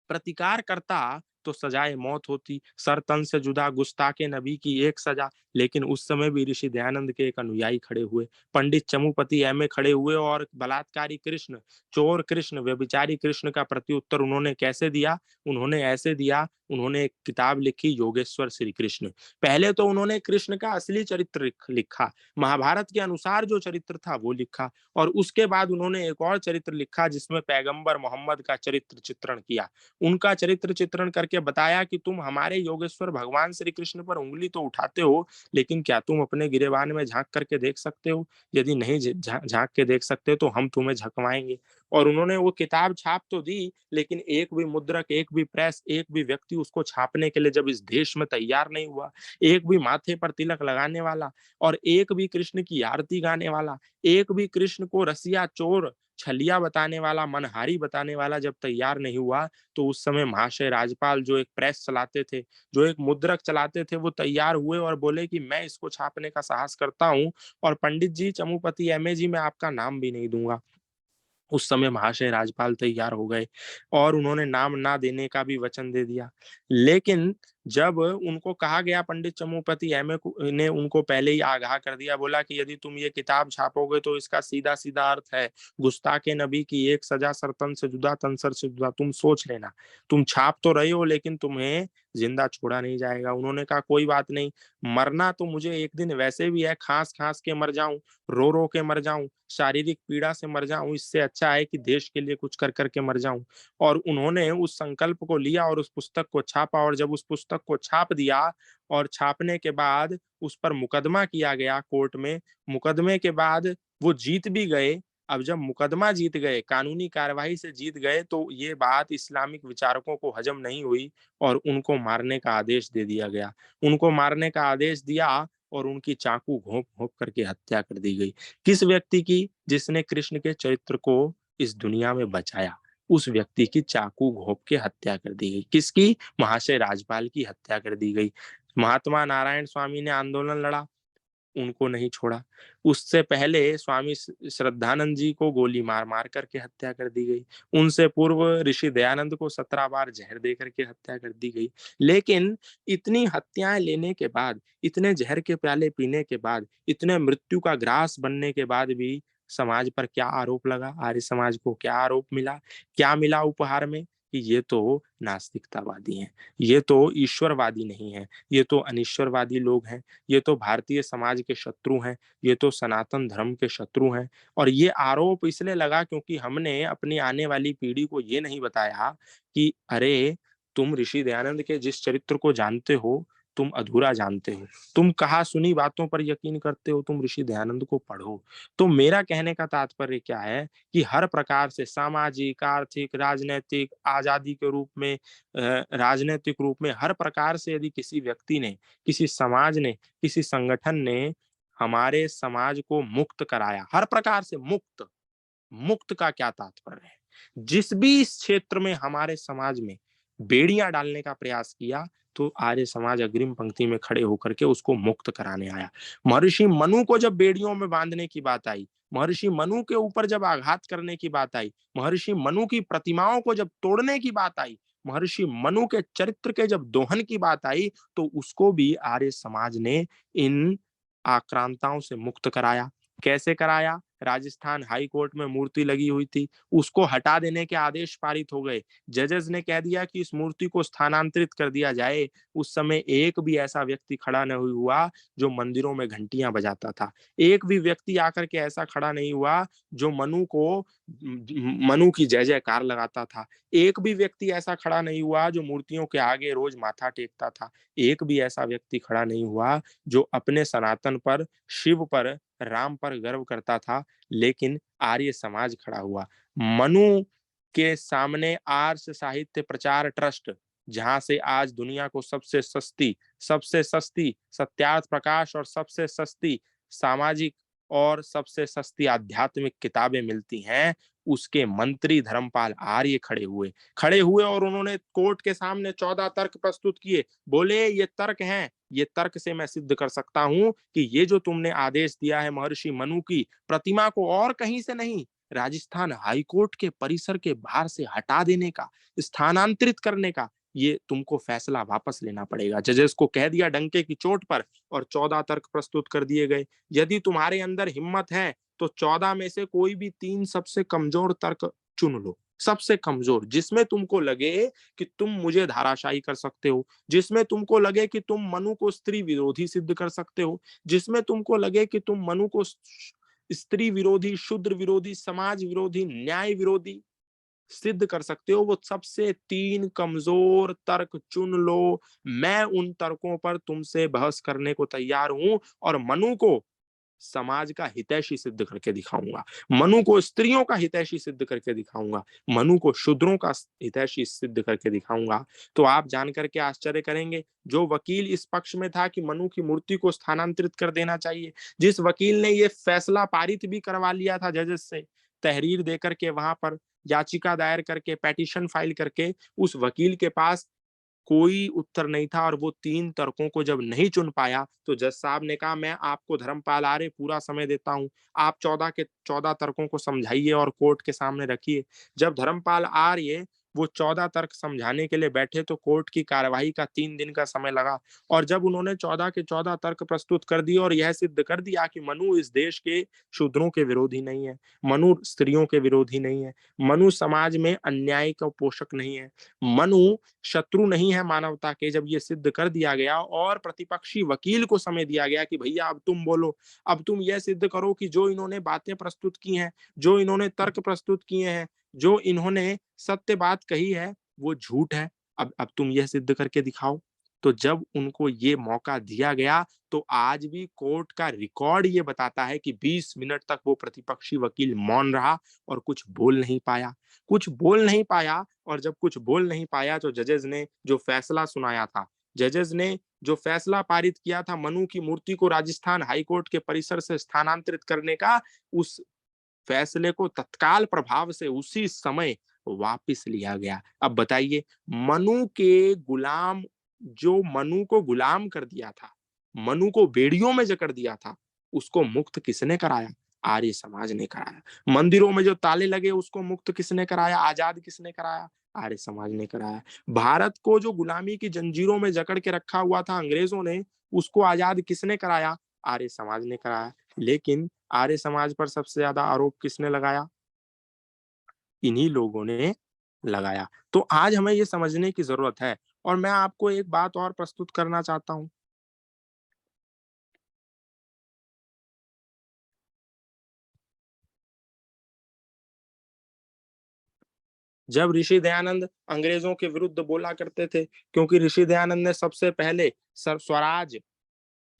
प्रतिकार करता तो सजाए मौत होती, सर तन से जुदा गुस्ताखे नबी की एक सजा। लेकिन उस समय भी ऋषि दयानंद के एक अनुयायी खड़े हुए, पंडित चमुपति एम.ए. खड़े हुए और बलात्कारी कृष्ण, चोर कृष्ण, व्यभिचारी कृष्ण का प्रत्युत्तर उन्होंने कैसे दिया? उन्होंने ऐसे दिया, उन्होंने एक किताब लिखी योगेश्वर श्री कृष्ण। पहले तो उन्होंने कृष्ण का असली चरित्र लिखा, महाभारत के अनुसार जो चरित्र था वो लिखा, और उसके बाद उन्होंने एक और चरित्र लिखा जिसमें पैगंबर मोहम्मद का चरित्र चित्रण किया। उनका चरित्र चित्रण करके बताया कि तुम हमारे योगेश्वर भगवान श्री कृष्ण पर उंगली तो उठाते हो, लेकिन क्या तुम अपने गिरेबान में झांक करके देख सकते हो? यदि नहीं झांक के देख सकते तो हम तुम्हें झकवाएंगे। और उन्होंने वो किताब छाप तो दी, लेकिन एक भी मुद्रक, एक भी प्रेस, एक भी व्यक्ति उसको छापने के लिए जब इस देश में तैयार नहीं हुआ, एक भी माथे पर तिलक लगाने वाला और एक भी कृष्ण की आरती गाने वाला, एक भी कृष्ण को रसिया, चोर, छलिया बताने वाला, मनहारी बताने वाला जब तैयार नहीं हुआ, तो उस समय महाशय राजपाल जो एक प्रेस चलाते थे, जो एक मुद्रक चलाते थे, वो तैयार हुए और बोले कि मैं इसको छापने का साहस करता हूं, और पंडित जी, चमुपति एम.ए. जी, मैं आपका नाम भी नहीं दूंगा। उस समय महाशय राजपाल तैयार हो गए और उन्होंने नाम ना देने का भी वचन दे दिया। लेकिन जब उनको कहा गया, पंडित चमुपति एम.ए. ने उनको पहले ही आगाह कर दिया, बोला कि यदि तुम ये किताब छापोगे तो इसका सीधा सीधा अर्थ है गुस्ताखे नबी की एक सजा, सर तन से जुदा, तन सर से जुदा। तुम सोच लेना, तुम छाप तो रहे हो लेकिन तुम्हें जिंदा छोड़ा नहीं जाएगा। उन्होंने कहा कोई बात नहीं, मरना तो मुझे एक दिन वैसे भी है, खांस खांस के मर जाऊं, रो के मर जाऊं, शारीरिक पीड़ा से मर जाऊं, इससे अच्छा है कि देश के लिए कुछ कर करके मर जाऊं। और उन्होंने उस संकल्प को लिया और उस पुस्तक को छापा, और जब उस पुस्तक को छाप दिया और छापने के बाद उस पर मुकदमा किया गया कोर्ट में, मुकदमे के बाद वो जीत भी गए। अब जब मुकदमा जीत गए, कानूनी कार्यवाही से जीत गए, तो ये बात इस्लामिक विचारकों को हजम नहीं हुई और उनको मारने का आदेश दे दिया गया। उनको मारने का आदेश दिया और उनकी चाकू घोंप घोंप करके हत्या कर दी गई। किस व्यक्ति की? जिसने कृष्ण के चरित्र को इस दुनिया में बचाया, उस व्यक्ति की चाकू घोंप के हत्या कर दी गई। किसकी? महाशय राजपाल की हत्या कर दी गई। महात्मा नारायण स्वामी ने आंदोलन लड़ा, उनको नहीं छोड़ा। उससे पहले स्वामी श्रद्धानंद जी को गोली मार मार करके हत्या कर दी गई। उनसे पूर्व ऋषि दयानंद को 17 बार जहर दे करके हत्या कर दी गई। लेकिन इतनी हत्याएं लेने के बाद, इतने जहर के प्याले पीने के बाद, इतने मृत्यु का ग्रास बनने के बाद भी समाज पर क्या आरोप लगा? आर्य समाज को क्या आरोप मिला? क्या मिला उपहार में? कि ये तो नास्तिकतावादी हैं, ये तो ईश्वरवादी नहीं है, ये तो अनिश्वरवादी लोग हैं, ये तो भारतीय समाज के शत्रु हैं, ये तो सनातन धर्म के शत्रु हैं। और ये आरोप इसलिए लगा क्योंकि हमने अपनी आने वाली पीढ़ी को ये नहीं बताया कि अरे, तुम ऋषि दयानंद के जिस चरित्र को जानते हो तुम अधूरा जानते हो, तुम कहा सुनी बातों पर यकीन करते हो, तुम ऋषि दयानंद को पढ़ो। तो मेरा कहने का तात्पर्य क्या है कि हर प्रकार से सामाजिक, आर्थिक, राजनैतिक आजादी के रूप में, राजनैतिक रूप में, हर प्रकार से यदि किसी व्यक्ति ने, किसी समाज ने, किसी संगठन ने हमारे समाज को मुक्त कराया, हर प्रकार से मुक्त, मुक्त का क्या तात्पर्य है? जिस भी इस क्षेत्र में हमारे समाज में बेड़ियां डालने का प्रयास किया, तो आर्य समाज अग्रिम पंक्ति में खड़े होकर के उसको मुक्त कराने आया। महर्षि मनु को जब बेड़ियों में बांधने की बात आई, महर्षि मनु के ऊपर जब आघात करने की बात आई, महर्षि मनु की प्रतिमाओं को जब तोड़ने की बात आई, महर्षि मनु के चरित्र के जब दोहन की बात आई, तो उसको भी आर्य समाज ने इन आक्रांताओं से मुक्त कराया। कैसे कराया? राजस्थान हाई कोर्ट में मूर्ति लगी हुई थी, उसको हटा देने के आदेश पारित हो गए। जजेस ने कह दिया कि इस मूर्ति को स्थानांतरित कर दिया जाए। उस समय एक भी ऐसा व्यक्ति खड़ा नहीं हुआ जो मंदिरों में घंटियां बजाता था। एक भी व्यक्ति आकर के ऐसा खड़ा नहीं हुआ जो मनु की जय जयकार लगाता था। एक भी व्यक्ति ऐसा खड़ा नहीं हुआ जो मूर्तियों के आगे रोज माथा टेकता था। एक भी ऐसा व्यक्ति खड़ा नहीं हुआ जो अपने सनातन पर, शिव पर, राम पर गर्व करता था। लेकिन आर्य समाज खड़ा हुआ। मनु के सामने आर्ष साहित्य प्रचार ट्रस्ट, जहां से आज दुनिया को सबसे सस्ती सत्यार्थ प्रकाश और सबसे सस्ती सामाजिक और सबसे सस्ती आध्यात्मिक किताबें मिलती हैं, उसके मंत्री धर्मपाल आर्य खड़े हुए और उन्होंने कोर्ट के सामने 14 तर्क प्रस्तुत किए। बोले ये तर्क हैं, ये तर्क से मैं सिद्ध कर सकता हूं कि ये जो तुमने आदेश दिया है महर्षि मनु की प्रतिमा को और कहीं से नहीं, राजस्थान हाईकोर्ट के परिसर के बाहर से हटा देने का, स्थानांतरित करने का, ये तुमको फैसला वापस लेना पड़ेगा। जजेस को कह दिया डंके की चोट पर और 14 तर्क प्रस्तुत कर दिए गए। यदि तुम्हारे अंदर हिम्मत है तो 14 में से कोई भी 3 सबसे कमजोर तर्क चुन लो, सबसे कमजोर, जिसमें तुमको लगे कि तुम मुझे धाराशायी कर सकते हो, जिसमें तुमको लगे कि तुम मनु को स्त्री विरोधी सिद्ध कर सकते हो, जिसमें तुमको लगे कि तुम मनु को स्त्री विरोधी, शूद्र विरोधी, समाज विरोधी, न्याय विरोधी सिद्ध कर सकते हो, वो सबसे 3 कमजोर तर्क चुन लो। मैं उन तर्कों पर तुमसे बहस करने को तैयार हूं और मनु को समाज का हितैषी सिद्ध करके दिखाऊंगा, मनु को स्त्रियों का हितैषी सिद्ध करके दिखाऊंगा, मनु को शूद्रों का हितैषी सिद्ध करके दिखाऊंगा। तो आप जान करके आश्चर्य करेंगे, जो वकील इस पक्ष में था कि मनु की मूर्ति को स्थानांतरित कर देना चाहिए, जिस वकील ने ये फैसला पारित भी करवा लिया था जजेस से, तहरीर देकर के, वहां पर याचिका दायर करके, पेटिशन फाइल करके, उस वकील के पास कोई उत्तर नहीं था। और वो 3 तर्कों को जब नहीं चुन पाया तो जज साहब ने कहा मैं आपको धर्मपाल आर्य पूरा समय देता हूं, आप 14 के 14 तर्कों को समझाइए और कोर्ट के सामने रखिए। जब धर्मपाल आर्य वो 14 तर्क समझाने के लिए बैठे तो कोर्ट की कार्यवाही का 3 दिन का समय लगा। और जब उन्होंने 14 के 14 तर्क प्रस्तुत कर दिए और यह सिद्ध कर दिया कि मनु इस देश के शूद्रों के विरोधी नहीं है, मनु स्त्रियों के विरोधी नहीं है, मनु समाज में अन्याय का पोषक नहीं है, मनु शत्रु नहीं है मानवता के, जब ये सिद्ध कर दिया गया और प्रतिपक्षी वकील को समय दिया गया कि भैया अब तुम बोलो, अब तुम यह सिद्ध करो कि जो इन्होंने बातें प्रस्तुत की हैं, जो इन्होंने तर्क प्रस्तुत किए हैं, जो इन्होंने सत्य बात कही है वो झूठ है, अब तुम यह सिद्ध करके दिखाओ। तो जब उनको ये मौका दिया गया तो आज भी कोर्ट का रिकॉर्ड ये बताता है कि 20 मिनट तक वो प्रतिपक्षी वकील मौन रहा और कुछ बोल नहीं पाया। और जब कुछ बोल नहीं पाया तो जजेस ने जो फैसला सुनाया था, जजेस ने जो फैसला पारित किया था मनु की मूर्ति को राजस्थान हाईकोर्ट के परिसर से स्थानांतरित करने का, उस फैसले को तत्काल प्रभाव से उसी समय वापस लिया गया। अब बताइए, मनु के गुलाम, जो मनु को गुलाम कर दिया था, मनु को बेड़ियों में जकड़ दिया था, उसको मुक्त किसने कराया? आर्य समाज ने कराया। मंदिरों में जो ताले लगे उसको मुक्त किसने कराया? आजाद किसने कराया? आर्य समाज ने कराया। भारत को जो गुलामी की जंजीरों में जकड़ के रखा हुआ था अंग्रेजों ने, उसको आजाद किसने कराया? आर्य समाज ने कराया। लेकिन आर्य समाज पर सबसे ज्यादा आरोप किसने लगाया? इन्हीं लोगों ने लगाया। तो आज हमें ये समझने की जरूरत है। और मैं आपको एक बात और प्रस्तुत करना चाहता हूं। जब ऋषि दयानंद अंग्रेजों के विरुद्ध बोला करते थे, क्योंकि ऋषि दयानंद ने सबसे पहले स्वराज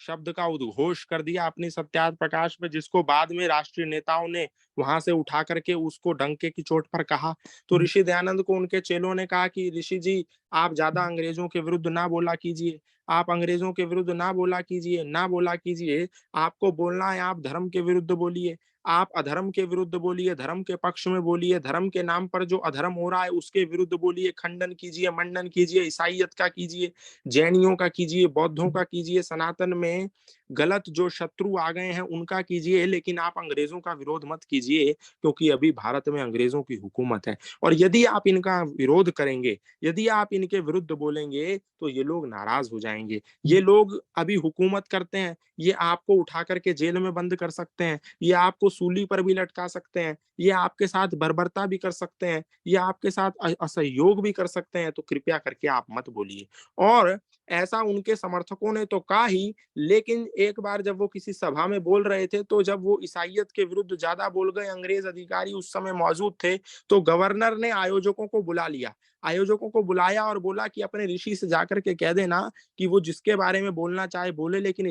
शब्द का उद्घोष कर दिया अपनी सत्यार्थ प्रकाश में, जिसको बाद में राष्ट्रीय नेताओं ने वहां से उठा करके उसको डंके की चोट पर कहा। तो ऋषि दयानंद को उनके चेलों ने कहा कि ऋषि जी, आप ज्यादा अंग्रेजों के विरुद्ध ना बोला कीजिए, आप अंग्रेजों के विरुद्ध ना बोला कीजिए, आपको बोलना है आप धर्म के विरुद्ध बोलिए, आप अधर्म के विरुद्ध बोलिए, धर्म के पक्ष में बोलिए, धर्म के नाम पर जो अधर्म हो रहा है उसके विरुद्ध बोलिए, खंडन कीजिए, मंडन कीजिए, ईसाइयत का कीजिए, जैनियों का कीजिए, बौद्धों का कीजिए, सनातन में गलत जो शत्रु आ गए हैं उनका कीजिए, लेकिन आप अंग्रेजों का विरोध मत कीजिए। कीजिए, क्योंकि अभी भारत में अंग्रेजों की हुकूमत है और यदि आप इनका विरोध करेंगे, यदि आप इनके विरुद्ध बोलेंगे तो ये लोग नाराज हो जाएंगे। ये लोग अभी हुकूमत करते हैं, ये आपको उठा करके जेल में बंद कर सकते हैं, ये आपको सूली पर भी लटका सकते हैं, ये आपके साथ बर्बरता भी कर सकते हैं, ये आपके साथ असहयोग भी कर सकते हैं, तो कृपया करके आप मत बोलिए। और ऐसा उनके समर्थकों ने तो कहा ही, लेकिन एक बार जब वो किसी सभा में बोल रहे थे, तो जब वो ईसाइयत के विरुद्ध ज्यादा बोल गए, अंग्रेज अधिकारी उस समय मौजूद थे, तो गवर्नर ने आयोजकों को बुला लिया, आयोजकों को बुलाया और बोला कि अपने ऋषि से जाकर के कह देना कि वो जिसके बारे में बोलना चाहे बोले, लेकिन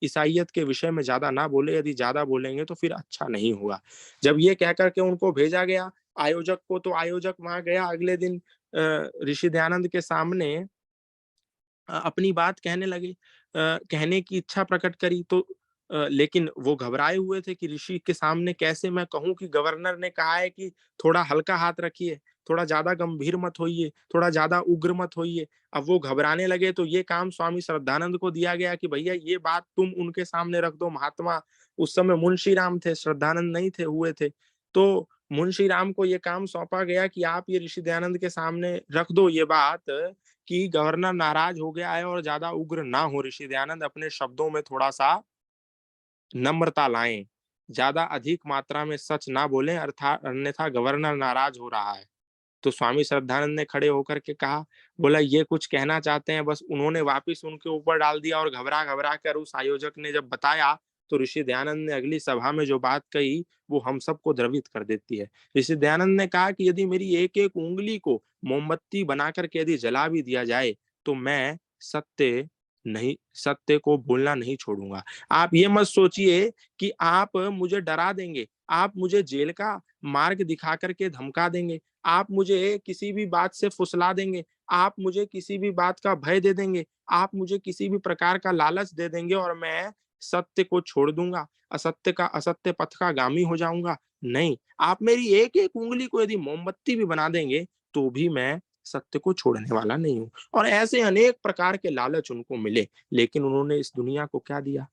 ईसाइयत के विषय में ज्यादा ना बोले, यदि ज्यादा बोलेंगे तो फिर अच्छा नहीं होगा। जब ये कह करके उनको भेजा गया आयोजक को, तो आयोजक वहां गया अगले दिन ऋषि दयानंद के सामने अपनी बात कहने लगे, कहने की इच्छा प्रकट करी, तो लेकिन वो घबराए हुए थे कि ऋषि के सामने कैसे मैं कहूं कि गवर्नर ने कहा है कि थोड़ा हल्का हाथ रखिए, थोड़ा ज्यादा गंभीर मत होइए, थोड़ा ज्यादा उग्र मत होइए। अब वो घबराने लगे, तो ये काम स्वामी श्रद्धानंद को दिया गया कि भैया ये बात तुम उनके सामने रख दो। महात्मा उस समय मुंशी राम थे, श्रद्धानंद नहीं थे हुए थे, तो मुंशी राम को ये काम सौंपा गया कि आप ये ऋषि दयानंद के सामने रख दो ये बात कि गवर्नर नाराज हो गया है और ज्यादा उग्र ना हो, ऋषि दयानंद अपने शब्दों में थोड़ा सा नम्रता लाएं, ज्यादा अधिक मात्रा में सच ना बोलें, अर्थात अन्यथा गवर्नर नाराज हो रहा है। तो स्वामी श्रद्धानंद ने खड़े होकर के कहा, बोला ये कुछ कहना चाहते हैं, बस उन्होंने वापिस उनके ऊपर डाल दिया और घबरा घबरा कर उस आयोजक ने जब बताया, तो ऋषि दयानंद ने अगली सभा में जो बात कही वो हम सबको द्रवित कर देती है। ऋषि दयानंद ने कहा कि यदि मेरी एक एक उंगली को मोमबत्ती बना करके यदि जला भी दिया जाए, तो मैं सत्य को बोलना नहीं छोड़ूंगा। आप ये मत सोचिए कि आप मुझे डरा देंगे, आप मुझे जेल का मार्ग दिखा करके धमका देंगे, आप मुझे किसी भी बात से फुसला देंगे, आप मुझे किसी भी बात का भय दे देंगे, आप मुझे किसी भी प्रकार का लालच दे देंगे और मैं सत्य को छोड़ दूंगा, असत्य पथ का गामी हो जाऊंगा। नहीं, आप मेरी एक एक उंगली को यदि मोमबत्ती भी बना देंगे, तो भी मैं सत्य को छोड़ने वाला नहीं हूं। और ऐसे अनेक प्रकार के लालच उनको मिले, लेकिन उन्होंने इस दुनिया को क्या दिया?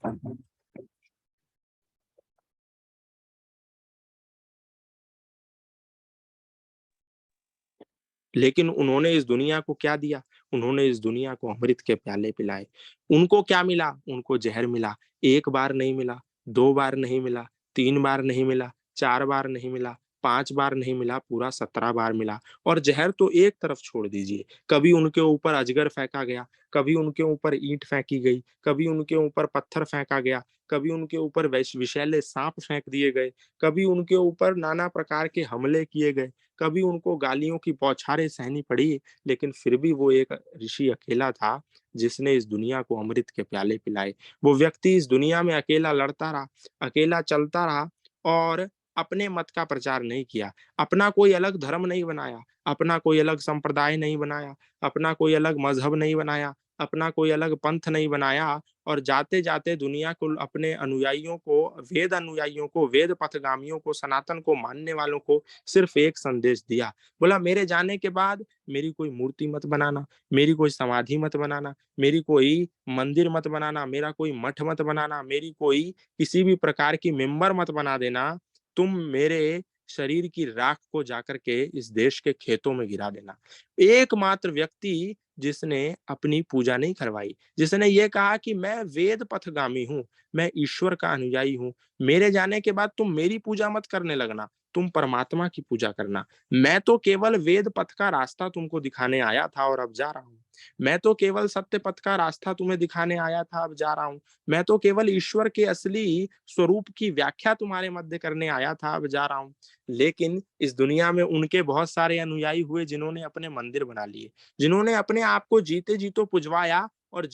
लेकिन उन्होंने इस दुनिया को क्या दिया? उन्होंने इस दुनिया को अमृत के प्याले पिलाए। उनको क्या मिला? उनको जहर मिला। एक बार नहीं मिला, दो बार नहीं मिला, तीन बार नहीं मिला, चार बार नहीं मिला, पांच बार नहीं मिला, पूरा 17 बार मिला। और जहर तो एक तरफ छोड़ दीजिए, कभी उनके ऊपर अजगर फेंका गया, कभी उनके ऊपर ईंट फेंकी गई, कभी उनके ऊपर पत्थर फेंका गया, कभी उनके ऊपर विषैले सांप फेंक दिए गए, कभी उनके ऊपर नाना प्रकार के हमले किए गए, कभी उनको गालियों की बौछारें सहनी पड़ी, लेकिन फिर भी वो एक ऋषि अकेला था जिसने इस दुनिया को अमृत के प्याले पिलाए। वो व्यक्ति इस दुनिया में अकेला लड़ता रहा, अकेला चलता रहा और अपने मत का प्रचार नहीं किया, अपना कोई अलग धर्म नहीं बनाया, अपना कोई अलग संप्रदाय नहीं बनाया, अपना कोई अलग मजहब नहीं बनाया, अपना कोई अलग पंथ नहीं बनाया, और जाते जाते दुनिया को, अपने अनुयायियों को, वेद पथगामियों को, सनातन को मानने वालों को सिर्फ एक संदेश दिया। बोला मेरे जाने के बाद मेरी कोई मूर्ति मत बनाना, मेरी कोई समाधि मत बनाना, मेरी कोई मंदिर मत बनाना, मेरा कोई मठ मत बनाना, मेरी कोई किसी भी प्रकार की मेंबर मत बना देना। तुम मेरे शरीर की राख को जाकर के इस देश के खेतों में गिरा देना। एकमात्र व्यक्ति जिसने अपनी पूजा नहीं करवाई, जिसने ये कहा कि मैं वेद पथगामी हूँ, मैं ईश्वर का अनुयायी हूँ, मेरे जाने के बाद तुम मेरी पूजा मत करने लगना, तुम परमात्मा की पूजा करना। मैं तो केवल वेद पथ का रास्ता तुमको दिखाने आया था और अब जा रहा हूँ। मैं तो केवल सत्य पथ का रास्ता तुम्हें दिखाने आया था, अब जा रहा हूँ। मैं तो केवल ईश्वर के असली स्वरूप की व्याख्या तुम्हारे मध्य करने आया था, अब जा रहा हूँ। लेकिन इस दुनिया में उनके बहुत सारे अनुयायी हुए जिन्होंने अपने मंदिर बना लिए, जिन्होंने अपने आप को जीते जीतो पुजवाया, और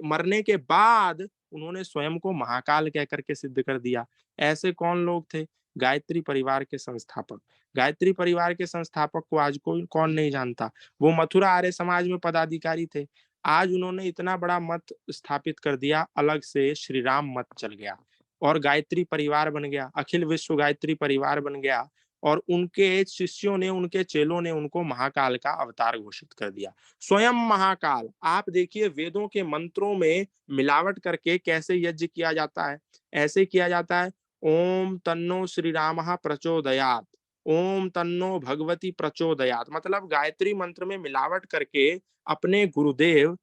मरने के बाद उन्होंने स्वयं को महाकाल कह करके सिद्ध कर दिया। ऐसे कौन लोग थे? गायत्री परिवार के संस्थापक। गायत्री परिवार के संस्थापक को आज कोई कौन नहीं जानता? वो मथुरा आर्य समाज में पदाधिकारी थे। आज उन्होंने इतना बड़ा मत स्थापित कर दिया, अलग से श्री राम मत चल गया और गायत्री परिवार बन गया, अखिल विश्व गायत्री परिवार बन गया, और उनके शिष्यों ने, उनके चेलों ने उनको महाकाल का अवतार घोषित कर दिया। स्वयं महाकाल। आप देखिए वेदों के मंत्रों में मिलावट करके कैसे यज्ञ किया जाता है, ऐसे किया जाता है। ओम तन्नो श्री रामः प्रचोदयात्, ओम तन्नो भगवती प्रचोदयात्। मतलब गायत्री मंत्र में मिलावट करके अपने गुरुदेव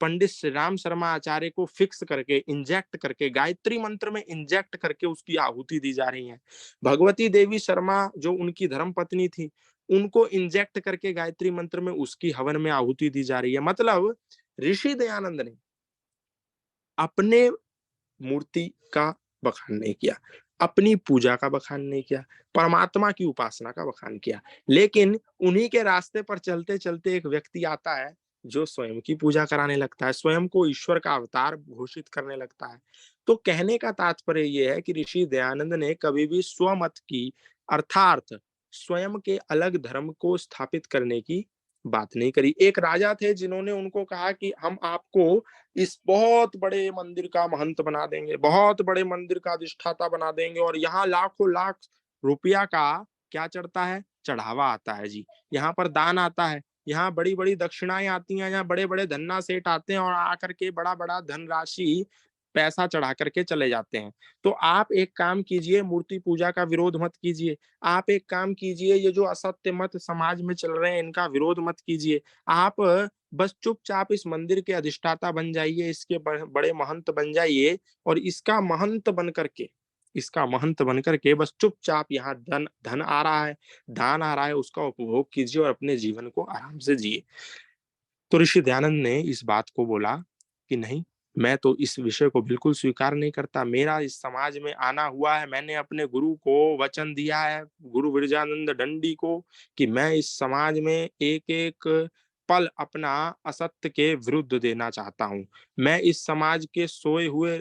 पंडित श्री राम शर्मा आचार्य को फिक्स करके इंजेक्ट करके गायत्री मंत्र में इंजेक्ट करके उसकी आहुति दी जा रही है। भगवती देवी शर्मा जो उनकी धर्म पत्नी थी, उनको इंजेक्ट करके गायत्री मंत्र में उसकी हवन में आहुति दी जा रही है। मतलब ऋषि दयानंद ने अपने मूर्ति का बखान नहीं किया, अपनी पूजा का बखान नहीं किया, परमात्मा की उपासना का बखान किया। लेकिन उन्हीं के रास्ते पर चलते चलते एक व्यक्ति आता है जो स्वयं की पूजा कराने लगता है, स्वयं को ईश्वर का अवतार घोषित करने लगता है। तो कहने का तात्पर्य यह है कि ऋषि दयानंद ने कभी भी स्वमत की अर्थात स्वयं के अलग धर्म को स्थापित करने की बात नहीं करी। एक राजा थे जिन्होंने उनको कहा कि हम आपको इस बहुत बड़े मंदिर का महंत बना देंगे, बहुत बड़े मंदिर का अधिष्ठाता बना देंगे, और यहाँ लाखों लाख रुपया का क्या चढ़ता है, चढ़ावा आता है जी, यहाँ पर दान आता है, यहाँ बड़ी बड़ी दक्षिणाएं आती हैं, यहाँ बड़े बड़े धन्ना सेठ आते हैं और आकर के बड़ा बड़ा धनराशि पैसा चढ़ा करके चले जाते हैं। तो आप एक काम कीजिए, मूर्ति पूजा का विरोध मत कीजिए। आप एक काम कीजिए, ये जो असत्य मत समाज में चल रहे हैं इनका विरोध मत कीजिए। आप बस चुपचाप इस मंदिर के अधिष्ठाता बन जाइए, इसके बड़े महंत बन जाइए, और इसका महंत बन करके बस चुपचाप यहाँ धन धन आ रहा है, दान आ रहा है, उसका उपभोग कीजिए और अपने जीवन को आराम से जिए। तो ऋषि दयानंद ने इस बात को बोला कि नहीं, मैं तो इस विषय को बिल्कुल स्वीकार नहीं करता। मेरा इस समाज में आना हुआ है, मैंने अपने गुरु को वचन दिया है, गुरु विरजानंद दंडी को, कि मैं इस समाज में एक एक पल अपना असत्य के विरुद्ध देना चाहता हूँ। मैं इस समाज के सोए हुए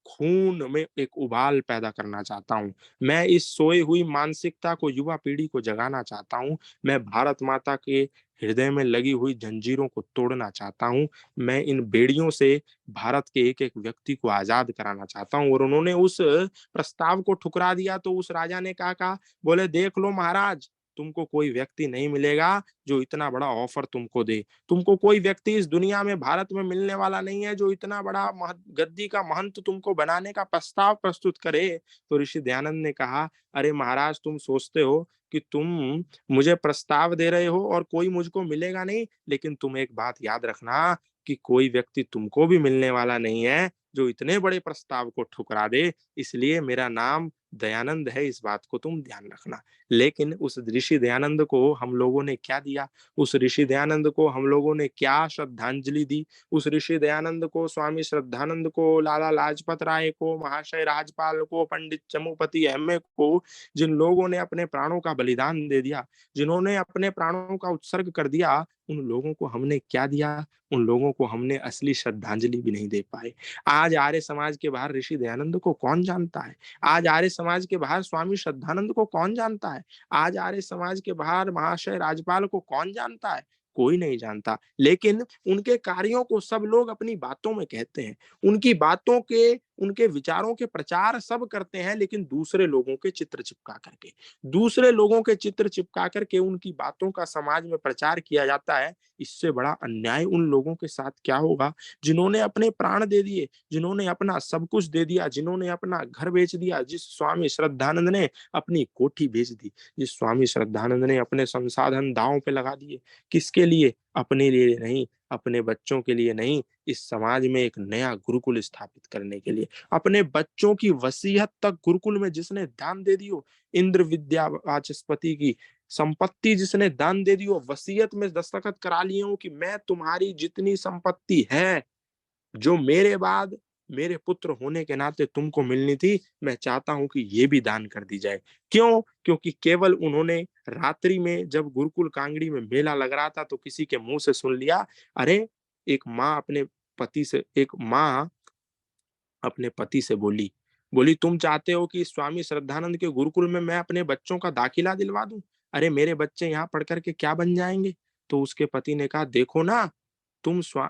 खून में एक उबाल पैदा करना चाहता हूँ। मैं इस सोई हुई मानसिकता को, युवा पीढ़ी को जगाना चाहता हूँ। मैं भारत माता के हृदय में लगी हुई जंजीरों को तोड़ना चाहता हूँ। मैं इन बेड़ियों से भारत के एक एक व्यक्ति को आजाद कराना चाहता हूँ। और उन्होंने उस प्रस्ताव को ठुकरा दिया। तो उस राजा ने कहा, बोले देख लो महाराज, तुमको कोई व्यक्ति नहीं मिलेगा जो इतना बड़ा ऑफर तुमको दे। तुमको कोई व्यक्ति इस दुनिया में, भारत में मिलने वाला नहीं है जो इतना बड़ा गद्दी का महंत तुमको बनाने का प्रस्ताव प्रस्तुत करे। तो ऋषि दयानंद ने कहा, अरे महाराज, तुम सोचते हो कि तुम मुझे प्रस्ताव दे रहे हो और कोई मुझको मिलेगा नहीं, लेकिन तुम एक बात याद रखना कि कोई व्यक्ति तुमको भी मिलने वाला नहीं है जो इतने बड़े प्रस्ताव को ठुकरा दे। इसलिए मेरा नाम दयानंद है, इस बात को तुम ध्यान रखना। लेकिन उस ऋषि दयानंद को हम लोगों ने क्या दिया? उस ऋषि दयानंद को हम लोगों ने क्या श्रद्धांजलि दी? उस ऋषि दयानंद को, स्वामी श्रद्धानंद को, लाला लाजपत राय को, महाशय राजपाल को, पंडित चमुपति एमए को, जिन लोगों ने अपने प्राणों का बलिदान दे दिया, जिन्होंने अपने प्राणों का उत्सर्ग कर दिया, उन लोगों को हमने क्या दिया? उन लोगों को हमने असली श्रद्धांजलि भी नहीं दे पाए। आज आर्य समाज के बाहर ऋषि दयानंद को कौन जानता है? आज आर्य समाज के बाहर स्वामी श्रद्धानंद को कौन जानता है? आज आर्य समाज के बाहर महाशय राजपाल को कौन जानता है? कोई नहीं जानता। लेकिन उनके कार्यों को सब लोग अपनी बातों में कहते हैं, उनकी बातों के, उनके विचारों के प्रचार सब करते हैं, लेकिन दूसरे लोगों के चित्र चिपका करके उनकी बातों का समाज में प्रचार किया जाता है। इससे बड़ा अन्याय उन लोगों के साथ क्या होगा जिन्होंने अपने प्राण दे दिए, जिन्होंने अपना सब कुछ दे दिया, जिन्होंने अपना घर बेच दिया, जिस स्वामी श्रद्धानंद ने अपनी कोठी बेच दी, जिस स्वामी श्रद्धानंद ने अपने संसाधन दांव पे लगा दिए। किसके लिए? अपने लिए नहीं, अपने बच्चों के लिए नहीं, इस समाज में एक नया गुरुकुल स्थापित करने के लिए। अपने बच्चों की वसीयत तक गुरुकुल में जिसने दान दे दी हो, इंद्र विद्या वाचस्पति की संपत्ति जिसने दान दे दी हो, वसीयत में दस्तखत करा लिए हो कि मैं तुम्हारी जितनी संपत्ति है, जो मेरे बाद मेरे पुत्र होने के नाते तुमको मिलनी थी, मैं चाहता हूं कि ये भी दान कर दी जाए। क्यों? क्योंकि केवल उन्होंने रात्रि में जब गुरुकुल कांगड़ी में मेला लग रहा था तो किसी के मुंह से सुन लिया, अरे एक माँ अपने पति से बोली, तुम चाहते हो कि स्वामी श्रद्धानंद के गुरुकुल में मैं अपने बच्चों का दाखिला दिलवा दूं? अरे मेरे बच्चे यहाँ पढ़ करके क्या बन जाएंगे? तो उसके पति ने कहा, देखो ना,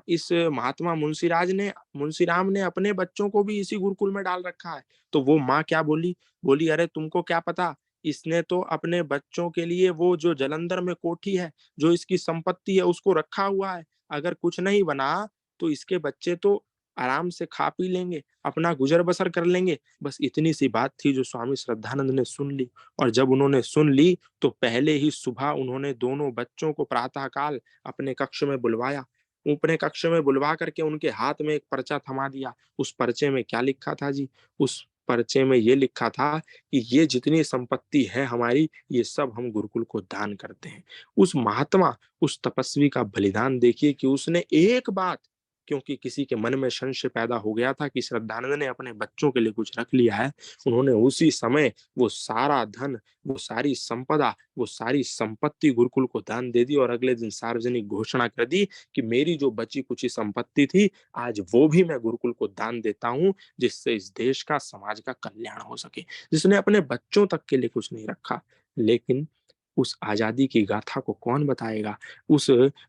इस महात्मा मुंशीराम ने अपने बच्चों को भी इसी गुरुकुल में डाल रखा है। तो वो माँ क्या बोली? बोली, अरे तुमको क्या पता, इसने तो अपने बच्चों के लिए वो जो जलंधर में कोठी है, जो इसकी संपत्ति है, उसको रखा हुआ है। अगर कुछ नहीं बना तो इसके बच्चे तो आराम से खा पी लेंगे, अपना गुजर बसर कर लेंगे। बस इतनी सी बात थी जो स्वामी श्रद्धानंद ने सुन ली। और जब उन्होंने सुन ली तो पहले ही सुबह उन्होंने दोनों बच्चों को प्रातःकाल अपने कक्ष में बुलवाया। अपने कक्ष में बुलवा करके उनके हाथ में एक पर्चा थमा दिया। उस पर्चे में क्या लिखा था जी? उस पर्चे में ये लिखा था कि ये जितनी संपत्ति है हमारी, ये सब हम गुरुकुल को दान करते हैं। उस महात्मा, उस तपस्वी का बलिदान देखिए कि उसने एक बात, क्योंकि किसी के मन में संशय पैदा हो गया था कि श्रद्धानंद ने अपने बच्चों के लिए कुछ रख लिया है, उन्होंने उसी समय वो सारा धन, वो सारी संपदा, वो सारी संपत्ति गुरुकुल को दान दे दी और अगले दिन सार्वजनिक घोषणा कर दी कि मेरी जो बची कुची संपत्ति थी, आज वो भी मैं गुरुकुल को दान देता हूं, जिससे इस देश का, समाज का कल्याण हो सके। जिसने अपने बच्चों तक के लिए कुछ नहीं रखा। लेकिन उस आजादी की गाथा को कौन बताएगा? उस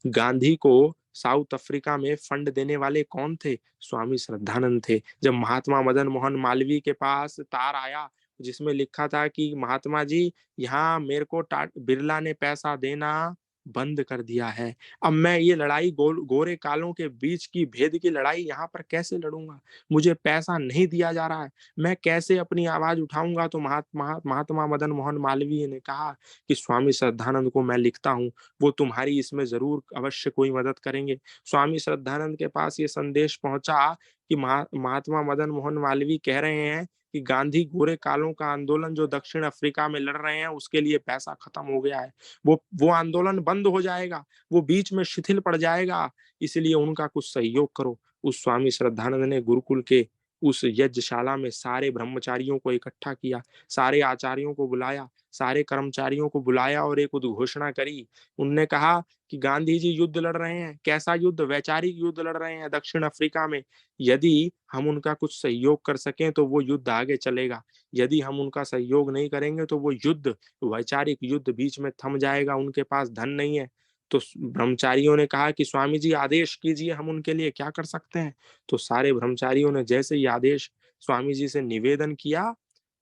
गांधी को साउथ अफ्रीका में फंड देने वाले कौन थे? स्वामी श्रद्धानंद थे। जब महात्मा मदन मोहन मालवीय के पास तार आया जिसमें लिखा था कि महात्मा जी, यहाँ मेरे को बिरला ने पैसा देना बंद कर दिया है, अब मैं ये लड़ाई गोरे कालों के बीच की भेद की लड़ाई यहाँ पर कैसे लड़ूंगा? मुझे पैसा नहीं दिया जा रहा है, मैं कैसे अपनी आवाज उठाऊंगा? तो महात्मा मदन मोहन मालवीय ने कहा कि स्वामी श्रद्धानंद को मैं लिखता हूँ, वो तुम्हारी इसमें जरूर अवश्य कोई मदद करेंगे। स्वामी श्रद्धानंद के पास ये संदेश पहुंचा कि महात्मा मदन मोहन मालवीय कह रहे हैं कि गांधी गोरे कालों का आंदोलन जो दक्षिण अफ्रीका में लड़ रहे हैं, उसके लिए पैसा खत्म हो गया है, वो आंदोलन बंद हो जाएगा, वो बीच में शिथिल पड़ जाएगा, इसलिए उनका कुछ सहयोग करो। उस स्वामी श्रद्धानंद ने गुरुकुल के उस यज्ञशाला में सारे ब्रह्मचारियों को इकट्ठा किया, सारे आचार्यों को बुलाया, सारे कर्मचारियों को बुलाया और एक उद्घोषणा करी। उनने कहा कि गांधी जी युद्ध लड़ रहे हैं। कैसा युद्ध? वैचारिक युद्ध लड़ रहे हैं दक्षिण अफ्रीका में। यदि हम उनका कुछ सहयोग कर सकें तो वो युद्ध आगे चलेगा, यदि हम उनका सहयोग नहीं करेंगे तो वो युद्ध, वैचारिक युद्ध बीच में थम जाएगा, उनके पास धन नहीं है। तो ब्रह्मचारियों ने कहा कि स्वामी जी आदेश कीजिए, हम उनके लिए क्या कर सकते हैं? तो सारे ब्रह्मचारियों ने जैसे ही आदेश स्वामी जी से निवेदन किया,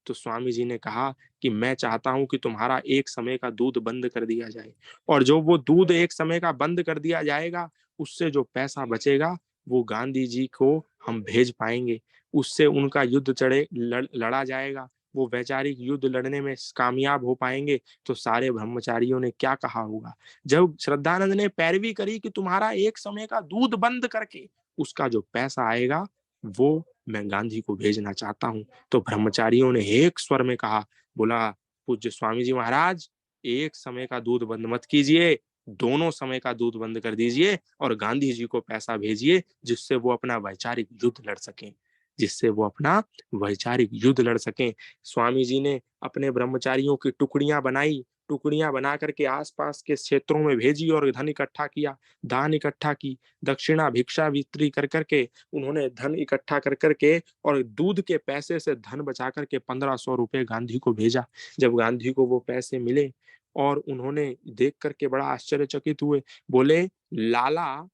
तो स्वामी जी ने कहा कि मैं चाहता हूं कि तुम्हारा एक समय का दूध बंद कर दिया जाए, और जो वो दूध एक समय का बंद कर दिया जाएगा, उससे जो पैसा बचेगा वो गांधी जी को हम भेज पाएंगे, उससे उनका युद्ध लड़ा जाएगा, वो वैचारिक युद्ध लड़ने में कामयाब हो पाएंगे। तो सारे ब्रह्मचारियों ने क्या कहा होगा जब श्रद्धानंद ने पैरवी करी कि तुम्हारा एक समय का दूध बंद करके उसका जो पैसा आएगा वो मैं गांधी को भेजना चाहता हूं। तो ब्रह्मचारियों ने एक स्वर में कहा, बोला पूज्य स्वामी जी महाराज, एक समय का दूध बंद मत कीजिए, दोनों समय का दूध बंद कर दीजिए और गांधी जी को पैसा भेजिए, जिससे वो अपना वैचारिक युद्ध लड़ सकें, जिससे वो अपना वैचारिक युद्ध लड़ सकें। स्वामी जी ने अपने ब्रह्मचारियों की टुकड़ियां बनाई, टुकड़ियां बना करके आसपास के क्षेत्रों में भेजी और धन इकट्ठा किया, दान इकट्ठा की, दक्षिणा भिक्षा वितरी कर करके उन्होंने धन इकट्ठा कर करके और दूध के पैसे से धन बचा करके 1500 रुपए गांधी को भेजा। जब गांधी को वो पैसे मिले और उन्होंने देख करके बड़ा आश्चर्यचकित हुए, बोले लाला,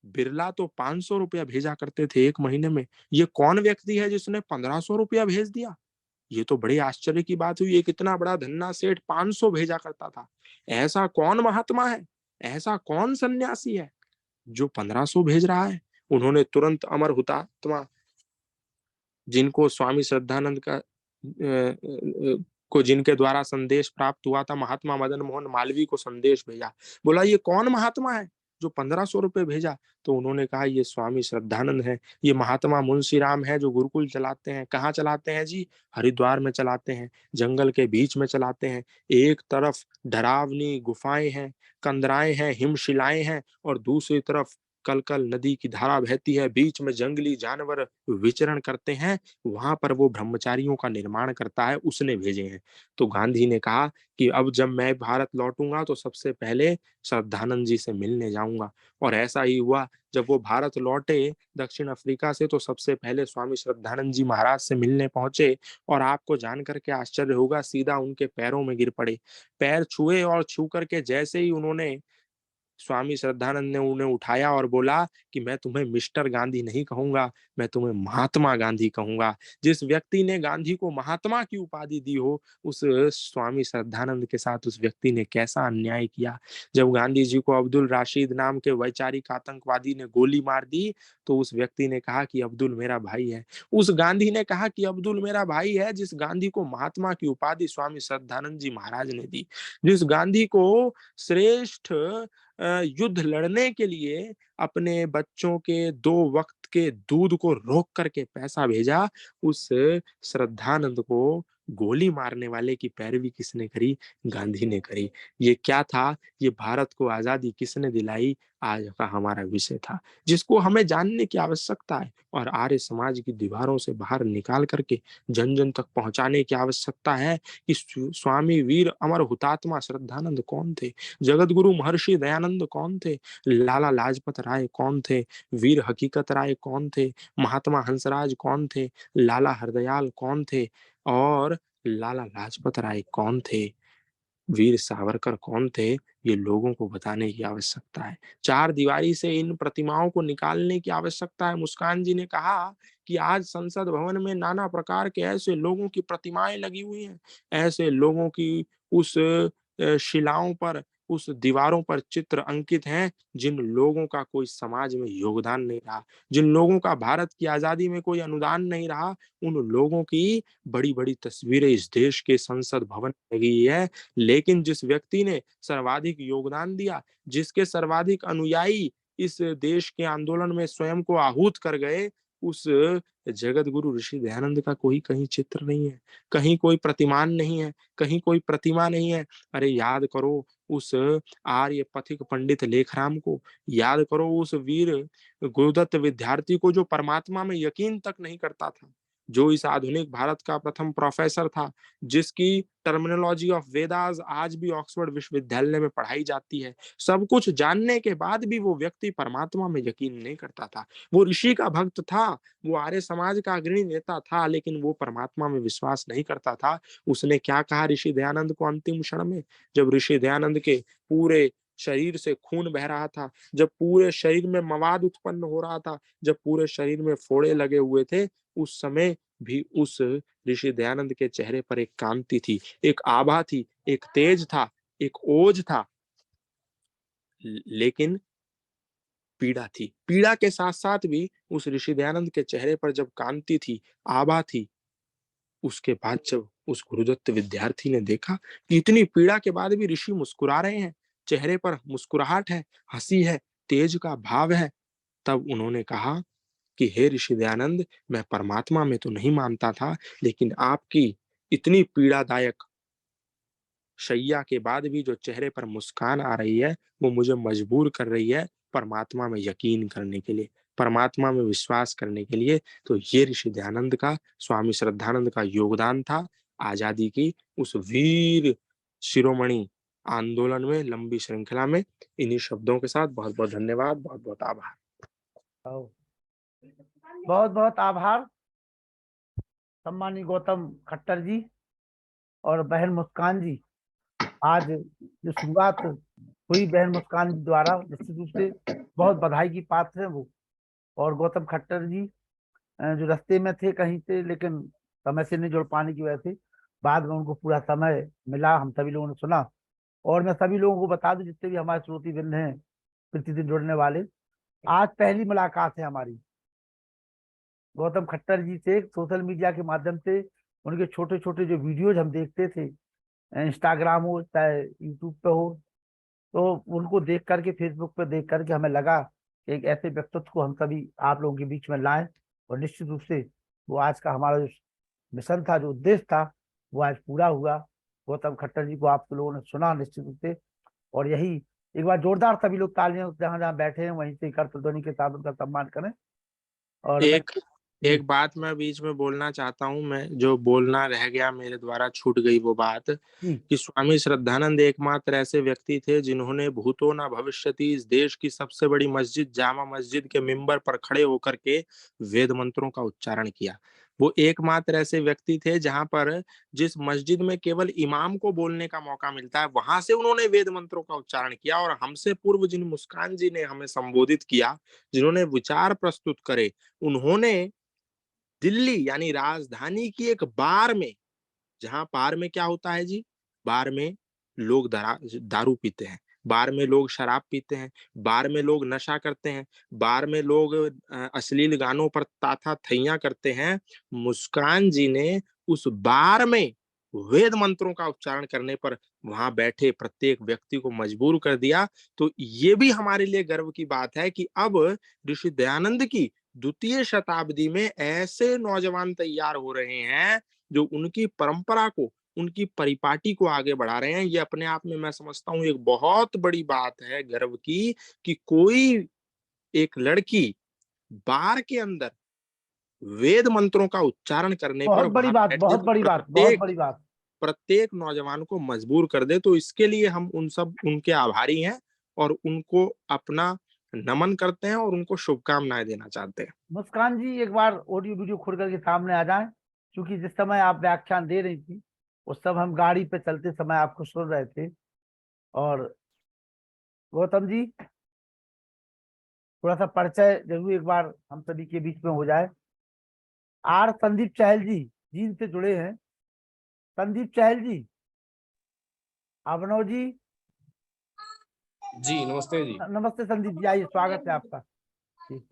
बिरला तो 500 रुपया भेजा करते थे एक महीने में, ये कौन व्यक्ति है जिसने 1500 रुपया भेज दिया? ये तो बड़े आश्चर्य की बात हुई, एक इतना बड़ा धन्ना सेठ 500 भेजा करता था। ऐसा कौन महात्मा है, ऐसा कौन सन्यासी है जो 1500 भेज रहा है? उन्होंने तुरंत अमर हुतात्मा, जिनको स्वामी श्रद्धानंद को जिनके द्वारा संदेश प्राप्त हुआ था, महात्मा मदन मोहन मालवीय को संदेश भेजा। बोला ये कौन महात्मा है जो 1500 रुपए भेजा? तो उन्होंने कहा ये स्वामी श्रद्धानंद है, ये महात्मा मुंशीराम है जो गुरुकुल चलाते हैं। कहाँ चलाते हैं जी? हरिद्वार में चलाते हैं, जंगल के बीच में चलाते हैं। एक तरफ डरावनी गुफाएं हैं, कंदराएं हैं, हिमशिलाएं हैं, और दूसरी तरफ कलकल नदी की धारा बहती है, बीच में जंगली जानवर विचरण करते हैं, वहां पर वो ब्रह्मचारियों का निर्माण करता है, उसने भेजे हैं। तो गांधी ने कहा कि अब जब मैं भारत लौटूंगा तो सबसे पहले श्रद्धानंद जी से मिलने जाऊंगा। और ऐसा ही हुआ, जब वो भारत लौटे दक्षिण अफ्रीका से तो सबसे पहले स्वामी श्रद्धानंद जी महाराज से मिलने पहुंचे, और आपको जान करके आश्चर्य होगा, सीधा उनके पैरों में गिर पड़े, पैर छुए और छू करके जैसे ही उन्होंने स्वामी श्रद्धानंद ने उन्हें उठाया और बोला कि मैं तुम्हें मिस्टर गांधी नहीं कहूंगा, मैं तुम्हें महात्मा गांधी कहूंगा। जिस व्यक्ति ने गांधी को महात्मा की उपाधि दी हो, उस स्वामी श्रद्धानंद के साथ उस व्यक्ति ने कैसा अन्याय किया। जब गांधी जी को अब्दुल राशिद नाम के वैचारिक आतंकवादी ने गोली मार दी, तो उस व्यक्ति ने कहा कि अब्दुल मेरा भाई है। उस गांधी ने कहा कि अब्दुल मेरा भाई है, जिस गांधी को महात्मा की उपाधि स्वामी श्रद्धानंद जी महाराज ने दी। जिस गांधी को श्रेष्ठ युद्ध लड़ने के लिए अपने बच्चों के 2 वक्त के दूध को रोक करके पैसा भेजा, उस श्रद्धानंद को गोली मारने वाले की पैरवी किसने करी? गांधी ने करी। ये क्या था? ये भारत को आजादी किसने दिलाई? आज का हमारा विषय था, जिसको हमें जानने की आवश्यकता है और आर्य समाज की दीवारों से बाहर निकाल करके जन जन तक पहुंचाने की आवश्यकता है कि स्वामी वीर अमर हुतात्मा श्रद्धानंद कौन थे, जगत गुरु महर्षि दयानंद कौन थे, लाला लाजपत राय कौन थे, वीर हकीकत राय कौन थे, महात्मा हंसराज कौन थे, लाला हरदयाल कौन थे और लाला लाजपत राय कौन थे, वीर सावरकर कौन थे, ये लोगों को बताने की आवश्यकता है। चार दीवारी से इन प्रतिमाओं को निकालने की आवश्यकता है। मुस्कान जी ने कहा कि आज संसद भवन में नाना प्रकार के ऐसे लोगों की प्रतिमाएं लगी हुई हैं, ऐसे लोगों की उस शिलाओं पर, उस दीवारों पर चित्र अंकित हैं, जिन लोगों का कोई समाज में योगदान नहीं रहा, जिन लोगों का भारत की आजादी में कोई अनुदान नहीं रहा, उन लोगों की बड़ी बड़ी तस्वीरें इस देश के संसद भवन में लगी है। लेकिन जिस व्यक्ति ने सर्वाधिक योगदान दिया, जिसके सर्वाधिक अनुयायी इस देश के आंदोलन में स्वयं को आहूत कर गए, उस जगत गुरु ऋषि दयानंद का कोई कहीं चित्र नहीं है, कहीं कोई प्रतिमान नहीं है, कहीं कोई प्रतिमा नहीं है। अरे याद करो उस आर्य पथिक पंडित लेखराम को, याद करो उस वीर गुरुदत्त विद्यार्थी को जो परमात्मा में यकीन तक नहीं करता था, जो इस आधुनिक भारत का प्रथम प्रोफेसर था, जिसकी टर्मिनोलॉजी ऑफ वेदास आज भी ऑक्सफोर्ड विश्वविद्यालय में पढ़ाई जाती है। सब कुछ जानने के बाद भी वो व्यक्ति परमात्मा में यकीन नहीं करता था। वो ऋषि का भक्त था, वो आर्य समाज का अग्रणी नेता था, लेकिन वो परमात्मा में विश्वास नहीं करता था। उसने क्या कहा ऋषि दयानंद को अंतिम क्षण में, जब ऋषि दयानंद के पूरे शरीर से खून बह रहा था, जब पूरे शरीर में मवाद उत्पन्न हो रहा था, जब पूरे शरीर में फोड़े लगे हुए थे, उस समय भी उस ऋषि दयानंद के चेहरे पर एक कांति थी, एक आभा थी, एक तेज था, एक ओज था, लेकिन पीड़ा थी। पीड़ा के साथ साथ भी उस ऋषि दयानंद के चेहरे पर जब कांति थी, आभा थी, उसके बाद जब उस गुरुदत्त विद्यार्थी ने देखा कि इतनी पीड़ा के बाद भी ऋषि मुस्कुरा रहे हैं, चेहरे पर मुस्कुराहट है, हंसी है, तेज का भाव है, तब उन्होंने कहा कि हे ऋषि दयानंद, मैं परमात्मा में तो नहीं मानता था, लेकिन आपकी इतनी पीड़ादायक शैया के बाद भी जो चेहरे पर मुस्कान आ रही है, वो मुझे मजबूर कर रही है परमात्मा में यकीन करने के लिए, परमात्मा में विश्वास करने के लिए। तो ये ऋषि दयानंद का, स्वामी श्रद्धानंद का योगदान था आजादी की उस वीर शिरोमणि आंदोलन में, लंबी श्रृंखला में। इन्हीं शब्दों के साथ बहुत बहुत धन्यवाद, बहुत बहुत आभार। बहुत बहुत आभार सम्मानीय गौतम खट्टर जी और बहन मुस्कान जी। आज जो शुरुआत हुई बहन मुस्कान जी द्वारा, निश्चित रूप से बहुत बधाई की पात्र है वो। और गौतम खट्टर जी जो रास्ते में थे कहीं से, लेकिन समय से नहीं जुड़ पाने की वजह से बाद में उनको पूरा समय मिला, हम सभी लोगों ने सुना। और मैं सभी लोगों को बता दूं, जितने भी हमारे श्रोतावृंद हैं प्रतिदिन जुड़ने वाले, आज पहली मुलाकात है हमारी गौतम खट्टर जी से सोशल मीडिया के माध्यम से। उनके छोटे छोटे जो वीडियोज हम देखते थे, इंस्टाग्राम हो चाहे यूट्यूब पे हो, तो उनको देख करके, फेसबुक पे देख करके हमें लगा कि एक ऐसे व्यक्तित्व को हम सभी आप लोगों के बीच में लाएं। और निश्चित रूप से वो आज का हमारा जो मिशन था, जो उद्देश्य था, वो आज पूरा हुआ। गौतम खट्टर जी को आप लोगों ने सुना निश्चित रूप से, और यही एक बार जोरदार सभी लोग तालियां जहां जहां बैठे हैं वहीं से कर ध्वनि के साथ उनका सम्मान करें। और एक बात मैं बीच में बोलना चाहता हूँ, मैं जो बोलना रह गया मेरे द्वारा छूट गई वो बात, कि स्वामी श्रद्धानंद एकमात्र ऐसे व्यक्ति थे जिन्होंने भूतो न भविष्यति इस देश की सबसे बड़ी मस्जिद जामा मस्जिद के मिंबर पर खड़े होकर के वेद मंत्रों का उच्चारण किया। वो एकमात्र ऐसे व्यक्ति थे जहां पर जिस मस्जिद में केवल इमाम को बोलने का मौका मिलता है, वहां से उन्होंने वेद मंत्रों का उच्चारण किया। और हमसे पूर्व जिन मुस्कान जी ने हमें संबोधित किया, जिन्होंने विचार प्रस्तुत करे, उन्होंने दिल्ली यानी राजधानी की एक बार में, जहां बार में क्या होता है जी, बार में लोग दारू पीते हैं, बार में लोग शराब पीते हैं, बार में लोग नशा करते हैं, बार में लोग अश्लील गानों पर ताथा थैया करते हैं। मुस्कान जी ने उस बार में वेद मंत्रों का उच्चारण करने पर वहां बैठे प्रत्येक व्यक्ति को मजबूर कर दिया। तो ये भी हमारे लिए गर्व की बात है कि अब ऋषि दयानंद की द्वितीय शताब्दी में ऐसे नौजवान तैयार हो रहे हैं जो उनकी परंपरा को, उनकी परिपाटी को आगे बढ़ा रहे हैं। ये अपने आप में मैं समझता हूँ एक बहुत बड़ी बात है गर्व की, कि कोई एक लड़की बार के अंदर वेद मंत्रों का उच्चारण करने पर बहुत बड़ी वहां बात, बैठे बहुत हुए बड़ी बात, बहुत बड़ी बात। प्रत्येक नौजवान को मजबूर कर दे। तो इसके लिए हम उनके आभारी हैं और उनको अपना नमन करते हैं और उनको शुभकामनाएं देना चाहते हैं। मुस्कान जी एक बार ऑडियो वीडियो खोल करके सामने आ जाएं, क्योंकि जिस समय आप व्याख्यान दे रही थी उस समय हम गाड़ी पे चलते समय आपको सुन रहे थे। और गौतम जी थोड़ा सा परिचय जरूर एक बार हम सभी के बीच में हो जाए। आर संदीप चहल जी जीन से जुड़े हैं। संदीप चहल जी, अभिनव जी। जी नमस्ते जी। नमस्ते संदीप जी, आइए, स्वागत है आपका।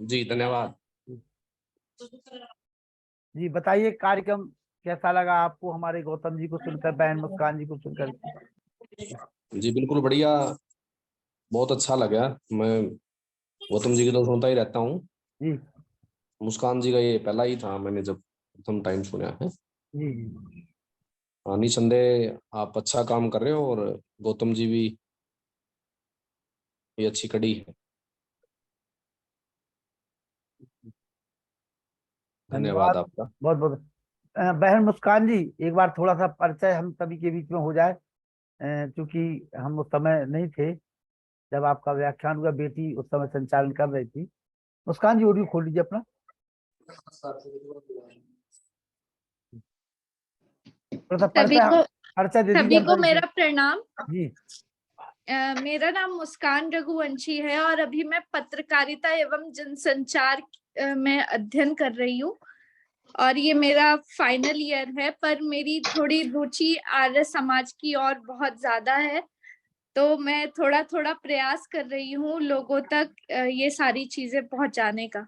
जी धन्यवाद। जी बताइए, कार्यक्रम कैसा लगा आपको, हमारे गौतम जी को सुनकर, बहन मुस्कान जी को सुनकर? जी बिल्कुल बढ़िया, बहुत अच्छा लगा। मैं गौतम जी की तो सुनता ही रहता हूँ। जी मुस्कान जी का ये पहला ही था मैंने जब प्रथम टाइम सुना है। जी जी निसंदेह आप अच्छा काम कर रहे हो और गौतम जी भी ये अच्छी कड़ी है। धन्यवाद आपका। बहुत बहुत। बहन मुस्कान जी एक बार थोड़ा सा परिचय हम सभी के बीच में हो जाए, क्योंकि हम उस समय नहीं थे जब आपका व्याख्यान हुआ, बेटी उस समय संचालन कर रही थी। मुस्कान जी ऑडियो खोल लीजिए अपना। थोड़ा सा परिचय दे दीजिए सभी को हम मेरा प्रणाम। जी। मेरा नाम मुस्कान रघुवंशी है और अभी मैं पत्रकारिता एवं जनसंचार में अध्ययन कर रही हूँ और ये मेरा फाइनल ईयर है। पर मेरी थोड़ी रुचि आर्य समाज की और बहुत ज्यादा है, तो मैं थोड़ा थोड़ा प्रयास कर रही हूँ लोगों तक ये सारी चीजें पहुंचाने का।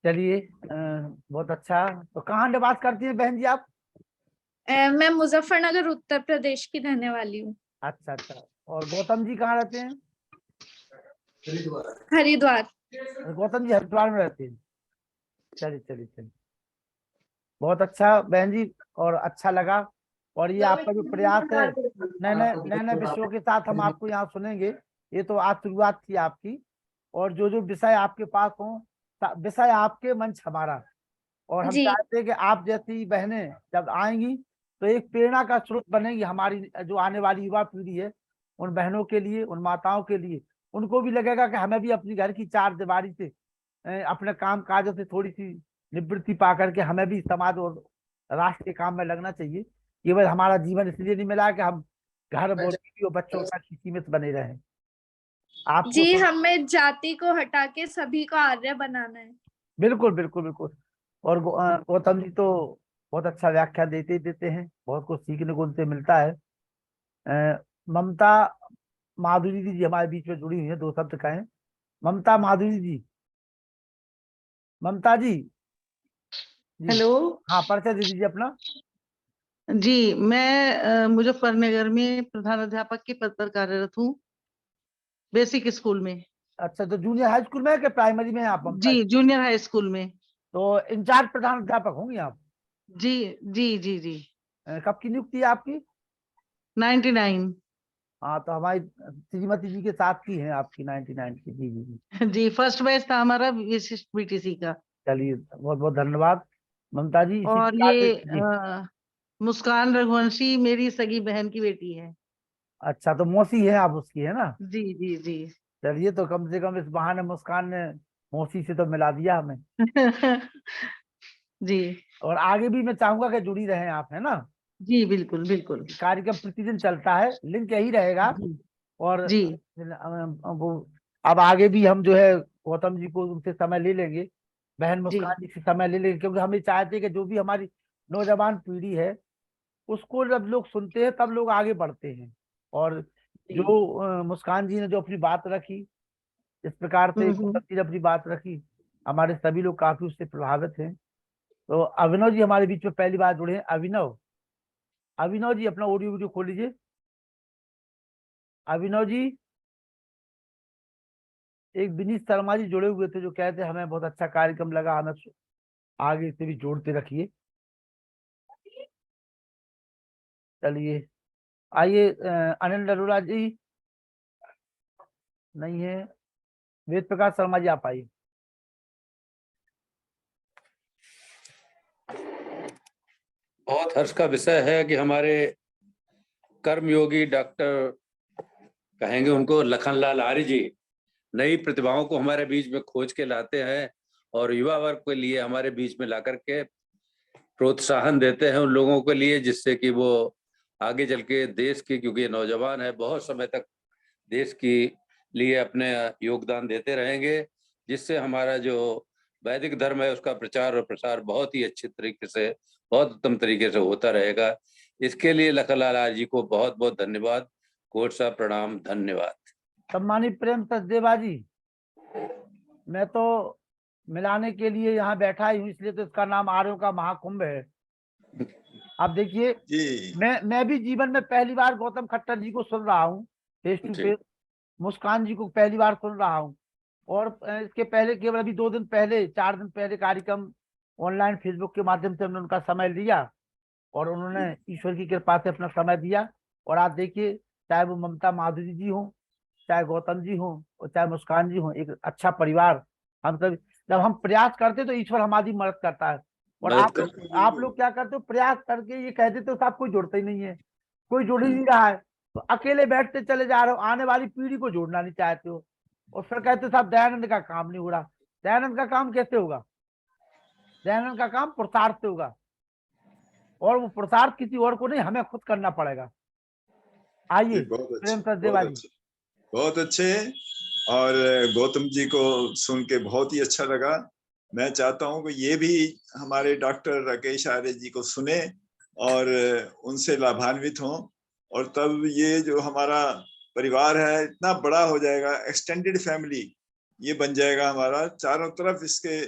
चलिए, बहुत अच्छा। तो कहाँ निवास करती हैं बहन जी आप? मैं मुजफ्फरनगर उत्तर प्रदेश की रहने वाली हूँ। अच्छा अच्छा। और गौतम जी कहाँ रहते हैं? हरिद्वार। गौतम जी हरिद्वार में रहते हैं। चलिए चलिए चलिए, बहुत अच्छा बहन जी, और अच्छा लगा। और ये आपका जो प्रयास है, नए नए विषयों के साथ हम आपको यहाँ सुनेंगे। ये तो आज शुरुआत थी आपकी, और जो जो विषय आपके पास हो, विषय आपके मंच हमारा। और हम जी चाहते हैं कि आप जैसी बहनें जब आएंगी तो एक प्रेरणा का स्रोत बनेगी हमारी जो आने वाली युवा पीढ़ी है, उन बहनों के लिए, उन माताओं के लिए। उनको भी लगेगा कि हमें भी अपनी घर की चार दीवारी से अपने काम काजों से थोड़ी सी निवृत्ति पा करके हमें भी समाज और राष्ट्र के काम में लगना चाहिए। केवल हमारा जीवन इसलिए नहीं मिला कि हम घर और बीवी और बच्चों तक सीमित बने रहें। आपको जी, तो हमें जाति को हटा के सभी को आर्य बनाना है। बिल्कुल बिल्कुल बिल्कुल। और गौतम जी तो बहुत अच्छा व्याख्या देते ही देते हैं, बहुत कुछ सीखने को उनसे मिलता है। ममता माधुरी जी हमारे बीच में जुड़ी हुई है, दो शब्द कहें। ममता माधुरी जी, ममता जी। जी हेलो हाँ, परिचय दे दीजिए अपना। जी, मैं मुजफ्फरनगर में प्रधान अध्यापक के पद पर कार्यरत हूँ, बेसिक स्कूल में। अच्छा, तो जूनियर हाई स्कूल में है कि प्राइमरी में है आप ममता जी, जी? जूनियर हाई स्कूल में। तो इंचार्ज प्रधान अध्यापक होंगी आप? जी जी जी जी। कब की नियुक्ति है आपकी? 99। हाँ, तो हमारी श्रीमती जी के साथ की है आपकी 99 की। जी जी जी। जी, फर्स्ट बैच था हमारा विशिष्ट बीटीसी का। चलिए, बहुत बहुत धन्यवाद ममता जी। इसी और प्रकार से ये जी। मुस्कान रघुवंशी मेरी सगी बहन की बेटी है। अच्छा, तो मौसी है आप उसकी, है ना? जी जी जी। चलिए, तो कम से कम इस बहाने मुस्कान ने मौसी से तो मिला दिया हमें। जी और आगे भी मैं चाहूंगा कि जुड़ी रहें आप, है ना। जी बिल्कुल बिल्कुल। कार्यक्रम प्रतिदिन चलता है, लिंक यही रहेगा। जी और जी वो अब आगे भी हम जो है गौतम जी को उनसे समय ले लेंगे, बहन जी मुस्कान जी से समय ले लेंगे, क्योंकि हम ये चाहते हैं कि जो भी हमारी नौजवान पीढ़ी है उसको जब लोग सुनते हैं तब लोग आगे बढ़ते हैं। और जी। जो मुस्कान जी ने जो अपनी बात रखी, इस प्रकार से गौतम हम्म। जी ने अपनी बात रखी, हमारे सभी लोग काफी उससे प्रभावित हैं। तो अभिनव जी हमारे बीच में पहली बार जुड़े हैं। अभिनव, अभिनव जी अपना ऑडियो वीडियो खोल लीजिए। अभिनव जी, एक विनीत शर्मा जी जुड़े हुए थे जो कहते हमें बहुत अच्छा कार्यक्रम लगा, हमें आगे से भी जोड़ते रखिए। चलिए आइए, अनिल अरोड़ा जी नहीं है। वेद प्रकाश शर्मा जी आप आइए। बहुत हर्ष का विषय है कि हमारे कर्मयोगी डॉक्टर कहेंगे उनको लखनलाल आर्य जी नई प्रतिभाओं को हमारे बीच में खोज के लाते हैं और युवा वर्ग के लिए हमारे बीच में लाकर के प्रोत्साहन देते हैं उन लोगों के लिए, जिससे कि वो आगे चल के देश की, क्योंकि ये नौजवान है, बहुत समय तक देश की लिए अपने योगदान देते रहेंगे, जिससे हमारा जो वैदिक धर्म है उसका प्रचार और प्रसार बहुत ही अच्छे तरीके से, बहुत उत्तम तरीके से होता रहेगा। इसके लिए लखनलाल आर्य जी को बहुत बहुत धन्यवाद, कोट साहब प्रणाम, धन्यवाद। सम्मानित प्रेम सचदेवा जी, मैं तो मिलाने के लिए यहाँ बैठा ही हूँ, इसलिए तो इसका नाम आर्यों का महाकुंभ है। आप देखिए, मैं भी जीवन में पहली बार गौतम खट्टर जी को सुन रहा हूँ फेस टू जी। फेस, मुस्कान जी को पहली बार सुन रहा हूँ। और इसके पहले केवल अभी 2 दिन पहले, 4 दिन पहले कार्यक्रम ऑनलाइन फेसबुक के माध्यम से हमने उनका समय लिया और उन्होंने ईश्वर की कृपा से अपना समय दिया। और आप देखिए, चाहे वो ममता माधुरी जी हो, चाहे गौतम जी हो और चाहे मुस्कान जी हो, एक अच्छा परिवार। हम सब जब हम प्रयास करते तो ईश्वर हमारी मदद करता है। और आप लोग क्या करते हो, प्रयास करके ये कह देते हो साहब कोई जुड़ता ही नहीं है, कोई जुड़ ही नहीं रहा है, तो अकेले बैठते चले जा रहे हो, आने वाली पीढ़ी को जोड़ना नहीं चाहते हो। और फिर कहते हो साहब दयानंद का काम नहीं हो रहा। दयानंद का काम कैसे होगा? दयानंद का काम पुरुषार्थ से होगा, और वो पुरुषार्थ किसी और को नहीं, हमें खुद करना पड़ेगा। आइए प्रेम सचदेवा जी। बहुत अच्छे। और गौतम जी को सुन के बहुत ही अच्छा लगा। मैं चाहता हूं कि ये भी हमारे डॉक्टर राकेश आर्य जी को सुने और उनसे लाभान्वित हों, और तब ये जो हमारा परिवार है इतना बड़ा हो जाएगा, एक्सटेंडेड फैमिली ये बन जाएगा हमारा, चारों तरफ इसके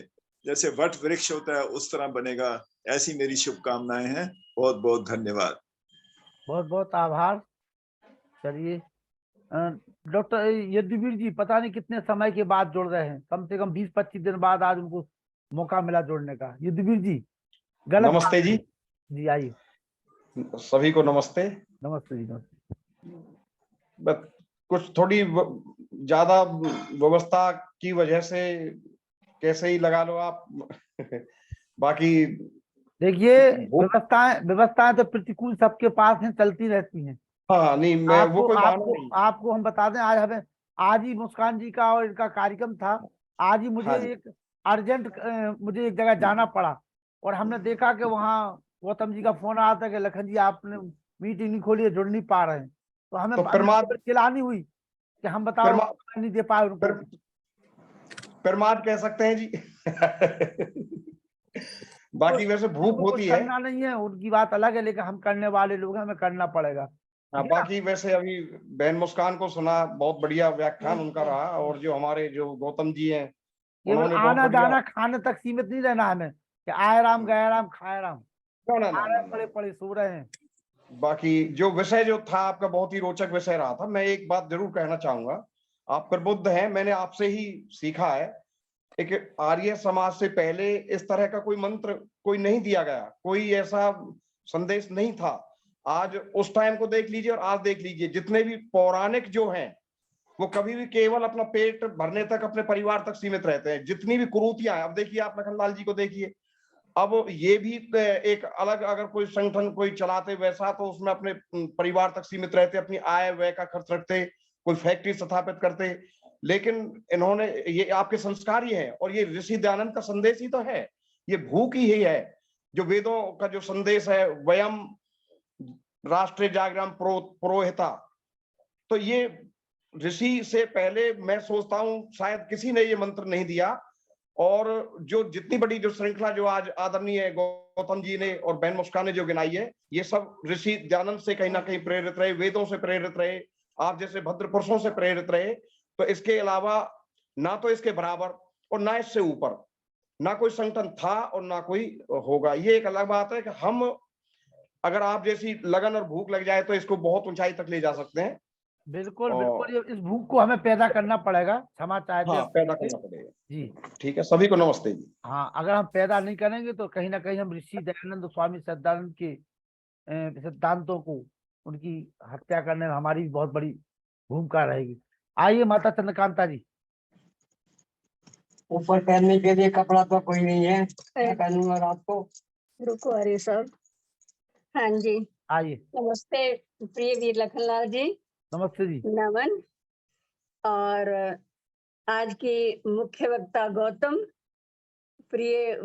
जैसे वट वृक्ष होता है उस तरह बनेगा। ऐसी मेरी शुभकामनाएं हैं। बहुत बहुत धन्यवाद। बहुत बहुत आभार। चलिए डॉक्टर यदुवीर जी पता नहीं कितने समय के बाद जुड़ रहे हैं, कम से कम 20-25 दिन बाद आज उनको मौका मिला जुड़ने का। यदुवीर जी गलत नमस्ते जी। जी आइए। सभी को नमस्ते। नमस्ते जी, नमस्ते। बस कुछ थोड़ी ज्यादा व्यवस्था की वजह से कैसे ही लगा लो आप बाकी देखिए, व्यवस्थाएं तो प्रतिकूल सबके पास हैं, चलती रहती हैं। हाँ नहीं, मैं वो कोई बहाना नहीं। आपको हम बता दें, आज ही मुस्कान जी का और इनका कार्यक्रम था। आज ही मुझे एक अर्जेंट मुझे एक जगह जाना पड़ा, और हमने देखा कि वहाँ गौतम जी का फोन आया था कि लखन जी आपने मीटिंग नहीं खोली है, जुड़ नहीं पा रहे हैं। तो हमें चिल्लानी हुई कि हम बताओ नहीं दे पाए उनको। परमाद कह सकते हैं जी बाकी वैसे भूख होती है, करना नहीं है, उनकी बात अलग है, लेकिन हम करने वाले लोग हैं, हमें करना पड़ेगा। बाकी वैसे अभी बहन मुस्कान को सुना, बहुत बढ़िया व्याख्यान उनका रहा। और जो हमारे जो गौतम जी हैं, केवल आना जाना खाने तक सीमित नहीं रहना हमें कि आए राम गए राम खाए राम, पड़े पड़े सो रहे हैं। बाकी जो विषय जो था आपका बहुत ही रोचक विषय रहा था। मैं एक बात जरूर कहना चाहूंगा, आप प्रबुद्ध हैं, मैंने आपसे ही सीखा है। एक आर्य समाज से पहले इस तरह का कोई मंत्र कोई नहीं दिया गया, कोई ऐसा संदेश नहीं था। आज उस टाइम को देख लीजिए और आज देख लीजिए, जितने भी पौराणिक जो हैं वो कभी भी केवल अपना पेट भरने तक, अपने परिवार तक सीमित रहते हैं। जितनी भी कुरीतियां हैं, अब देखिए आप लखनलाल जी को देखिए, अब ये भी एक अलग अगर कोई संगठन कोई चलाते वैसा, तो उसमें अपने परिवार तक सीमित रहते, अपनी आय व्यय का खर्च रखते, कोई फैक्ट्री स्थापित करते। लेकिन इन्होंने, ये आपके संस्कार ही है और ये ऋषि दयानंद का संदेश ही तो है। ये भूख ही है जो वेदों का जो संदेश है, वयम राष्ट्रीय जागरण पुरोहिता। तो ये ऋषि से पहले मैं सोचता हूं शायद किसी ने ये मंत्र नहीं दिया। और जो जितनी बड़ी जो श्रृंखला जो आज आदरणीय गौतम जी ने और बहन मुस्कान ने जो गिनाई है, ये सब ऋषि दयानंद से कहीं ना कहीं प्रेरित रहे, वेदों से प्रेरित रहे, आप जैसे भद्र पुरुषों से प्रेरित रहे। तो इसके अलावा ना तो इसके बराबर और ना इससे ऊपर ना कोई संगठन था और ना कोई होगा। ये एक अलग बात है कि हम अगर आप जैसी लगन और भूख लग जाए तो इसको बहुत ऊंचाई तक ले जा सकते हैं। बिल्कुल बिल्कुल, इस भूख को हमें पैदा करना पड़ेगा, क्षमा चाहते हैं। पैदा करना पड़ेगा जी ठीक है, सभी को नमस्ते जी। हाँ, अगर हम पैदा नहीं करेंगे तो कहीं ना कहीं हम ऋषि दयानंद स्वामी सच्चिदानंद के सिद्धांतों को, उनकी हत्या करने में हमारी बहुत बड़ी भूमिका रहेगी। आइए माता चंद्रकांता जी। ऊपर पहनने के लिए कपड़ा तो कोई नहीं है, क्या पहनूंगा रात को। रुको अरे सब। हाँ जी आइए। नमस्ते प्रिय वीर लखनलाल जी। नमस्ते जी। नमन। और आज की मुख्य वक्ता गौतम, प्रिय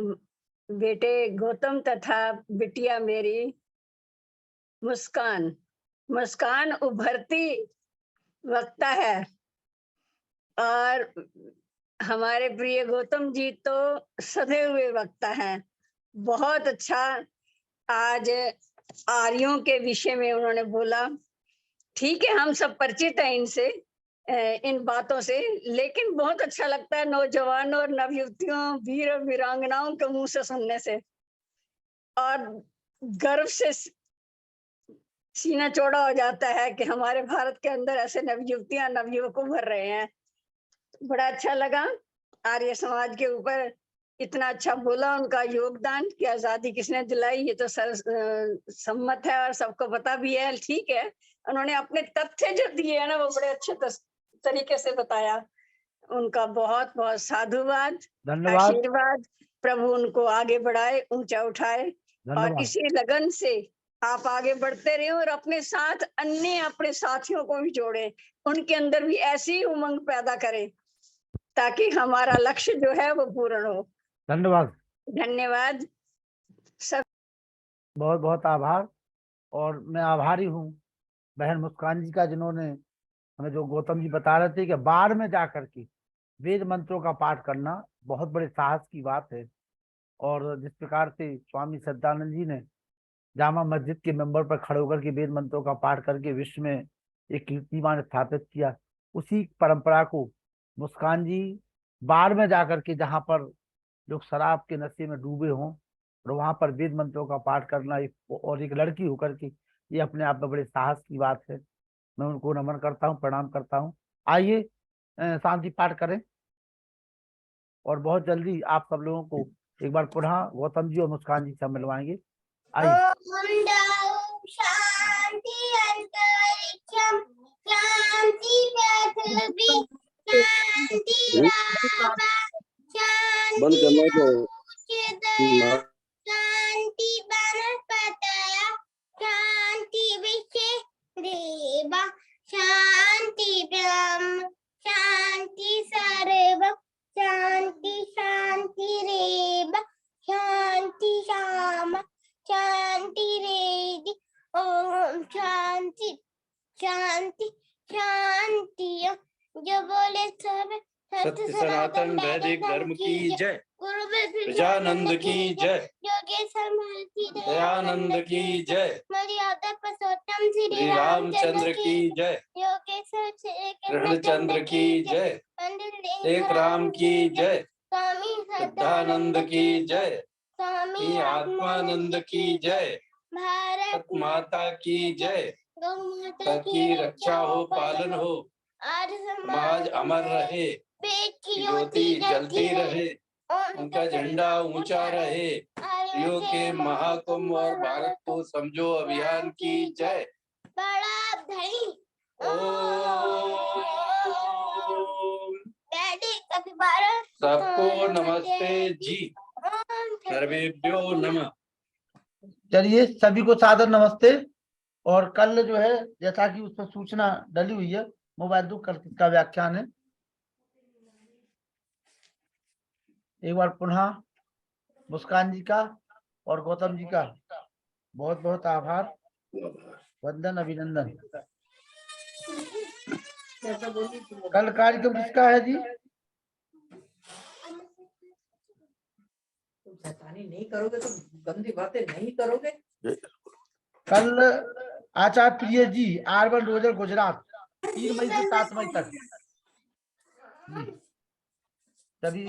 बेटे गौतम तथा बिटिया मेरी मुस्कान। मुस्कान उभरती वक्ता है और हमारे प्रिय गौतम जी तो सधे हुए वक्ता हैं। बहुत अच्छा आज आर्यों के विषय में उन्होंने बोला। ठीक है, हम सब परिचित हैं इनसे, इन बातों से, लेकिन बहुत अच्छा लगता है नौजवानों और नवयुवतियों, वीर और वीरांगनाओं के मुंह से सुनने से, और गर्व से सीना चौड़ा हो जाता है कि हमारे भारत के अंदर ऐसे नवयुवतियां नवयुवक उभर रहे हैं। बड़ा अच्छा लगा आर्य समाज के ऊपर इतना अच्छा बोला, उनका योगदान कि आजादी किसने दिलाई ये तो सम्मत है और सबको पता भी है। ठीक है, उन्होंने अपने तथ्य जो दिए हैं ना वो बड़े अच्छे तरीके से बताया। उनका बहुत बहुत साधुवाद, धन्यवाद, आशीर्वाद। प्रभु उनको आगे बढ़ाए, ऊंचा उठाए, और इसी लगन से आप आगे बढ़ते रहे और अपने साथ अन्य अपने साथियों को भी जोड़े, उनके अंदर भी ऐसी उमंग पैदा करें ताकि हमारा लक्ष्य जो है वो पूर्ण हो। धन्यवाद। धन्यवाद सब। बहुत बहुत आभार। और मैं आभारी हूँ बहन मुस्कान जी का, जिन्होंने हमें जो गौतम जी बता रहे थे कि बाढ़ में जाकर के वेद मंत्रों का पाठ करना बहुत बड़े साहस की बात है। और जिस प्रकार से स्वामी सच्चिदानंद जी ने जामा मस्जिद के मेंबर पर खड़े होकर के वेद मंत्रों का पाठ करके विश्व में एक कीर्तिमान स्थापित किया, उसी परंपरा को मुस्कान जी बाढ़ में जाकर के, जहाँ पर लोग शराब के नशे में डूबे हों, और वहां पर वेद मंत्रों का पाठ करना, और एक लड़की होकर के, ये अपने आप में बड़े साहस की बात है। मैं उनको नमन करता हूँ, प्रणाम करता हूँ। आइए शांति पाठ करें, और बहुत जल्दी आप सब लोगों को एक बार पुनः गौतम जी और मुस्कान जी से मिलवाएंगे। आइए। शांति अंतरिक्षम शांति पृथ्वी शांति शांति वनस्पतय शांति विश्व देवा शांति ब्रह्म शांति सर्व शांति शांति रेव शांति श्याम शांति रेदि ओम शांति शांति शांति। जो बोले सब सत्य सनातन वैदिक धर्म की जय, प्रजानंद की जय, योगेश्वर दयानंद की जय, मर्यादा पुरुषोत्तम श्री रामचंद्र की जय, योगेश्वर कृष्णचंद्र की जय, एक राम की जय, स्वामी सच्चिदानंद की जय, स्वामी आत्मानंद की जय, भारत माता की जय, गौ माता की रक्षा हो, पालन हो, आज समाज अमर रहे, ज्योति जलती रहे, उनका झंडा ऊंचा रहे, रियो के महाकुंभ और भारत को समझो अभियान की जय। बड़ा धनी सबको नमस्ते जी, सर्वेभ्यो नमः। चलिए, सभी को सादर नमस्ते। और कल जो है, जैसा कि उस पर सूचना डली हुई है, मोबाइल दुख कल का व्याख्यान है। एक बार पुनः मुस्कान जी का और गौतम जी का बहुत बहुत आभार, वंदन, अभिनंदन। कल कार्यक्रम किसका है जी? नहीं करोगे तो गंदी बातें नहीं करोगे। कल आचार्य प्रिय जी, R1 रोजर, गुजरात, 3 मई से 7 मई तक। सभी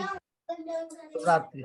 रात्रि।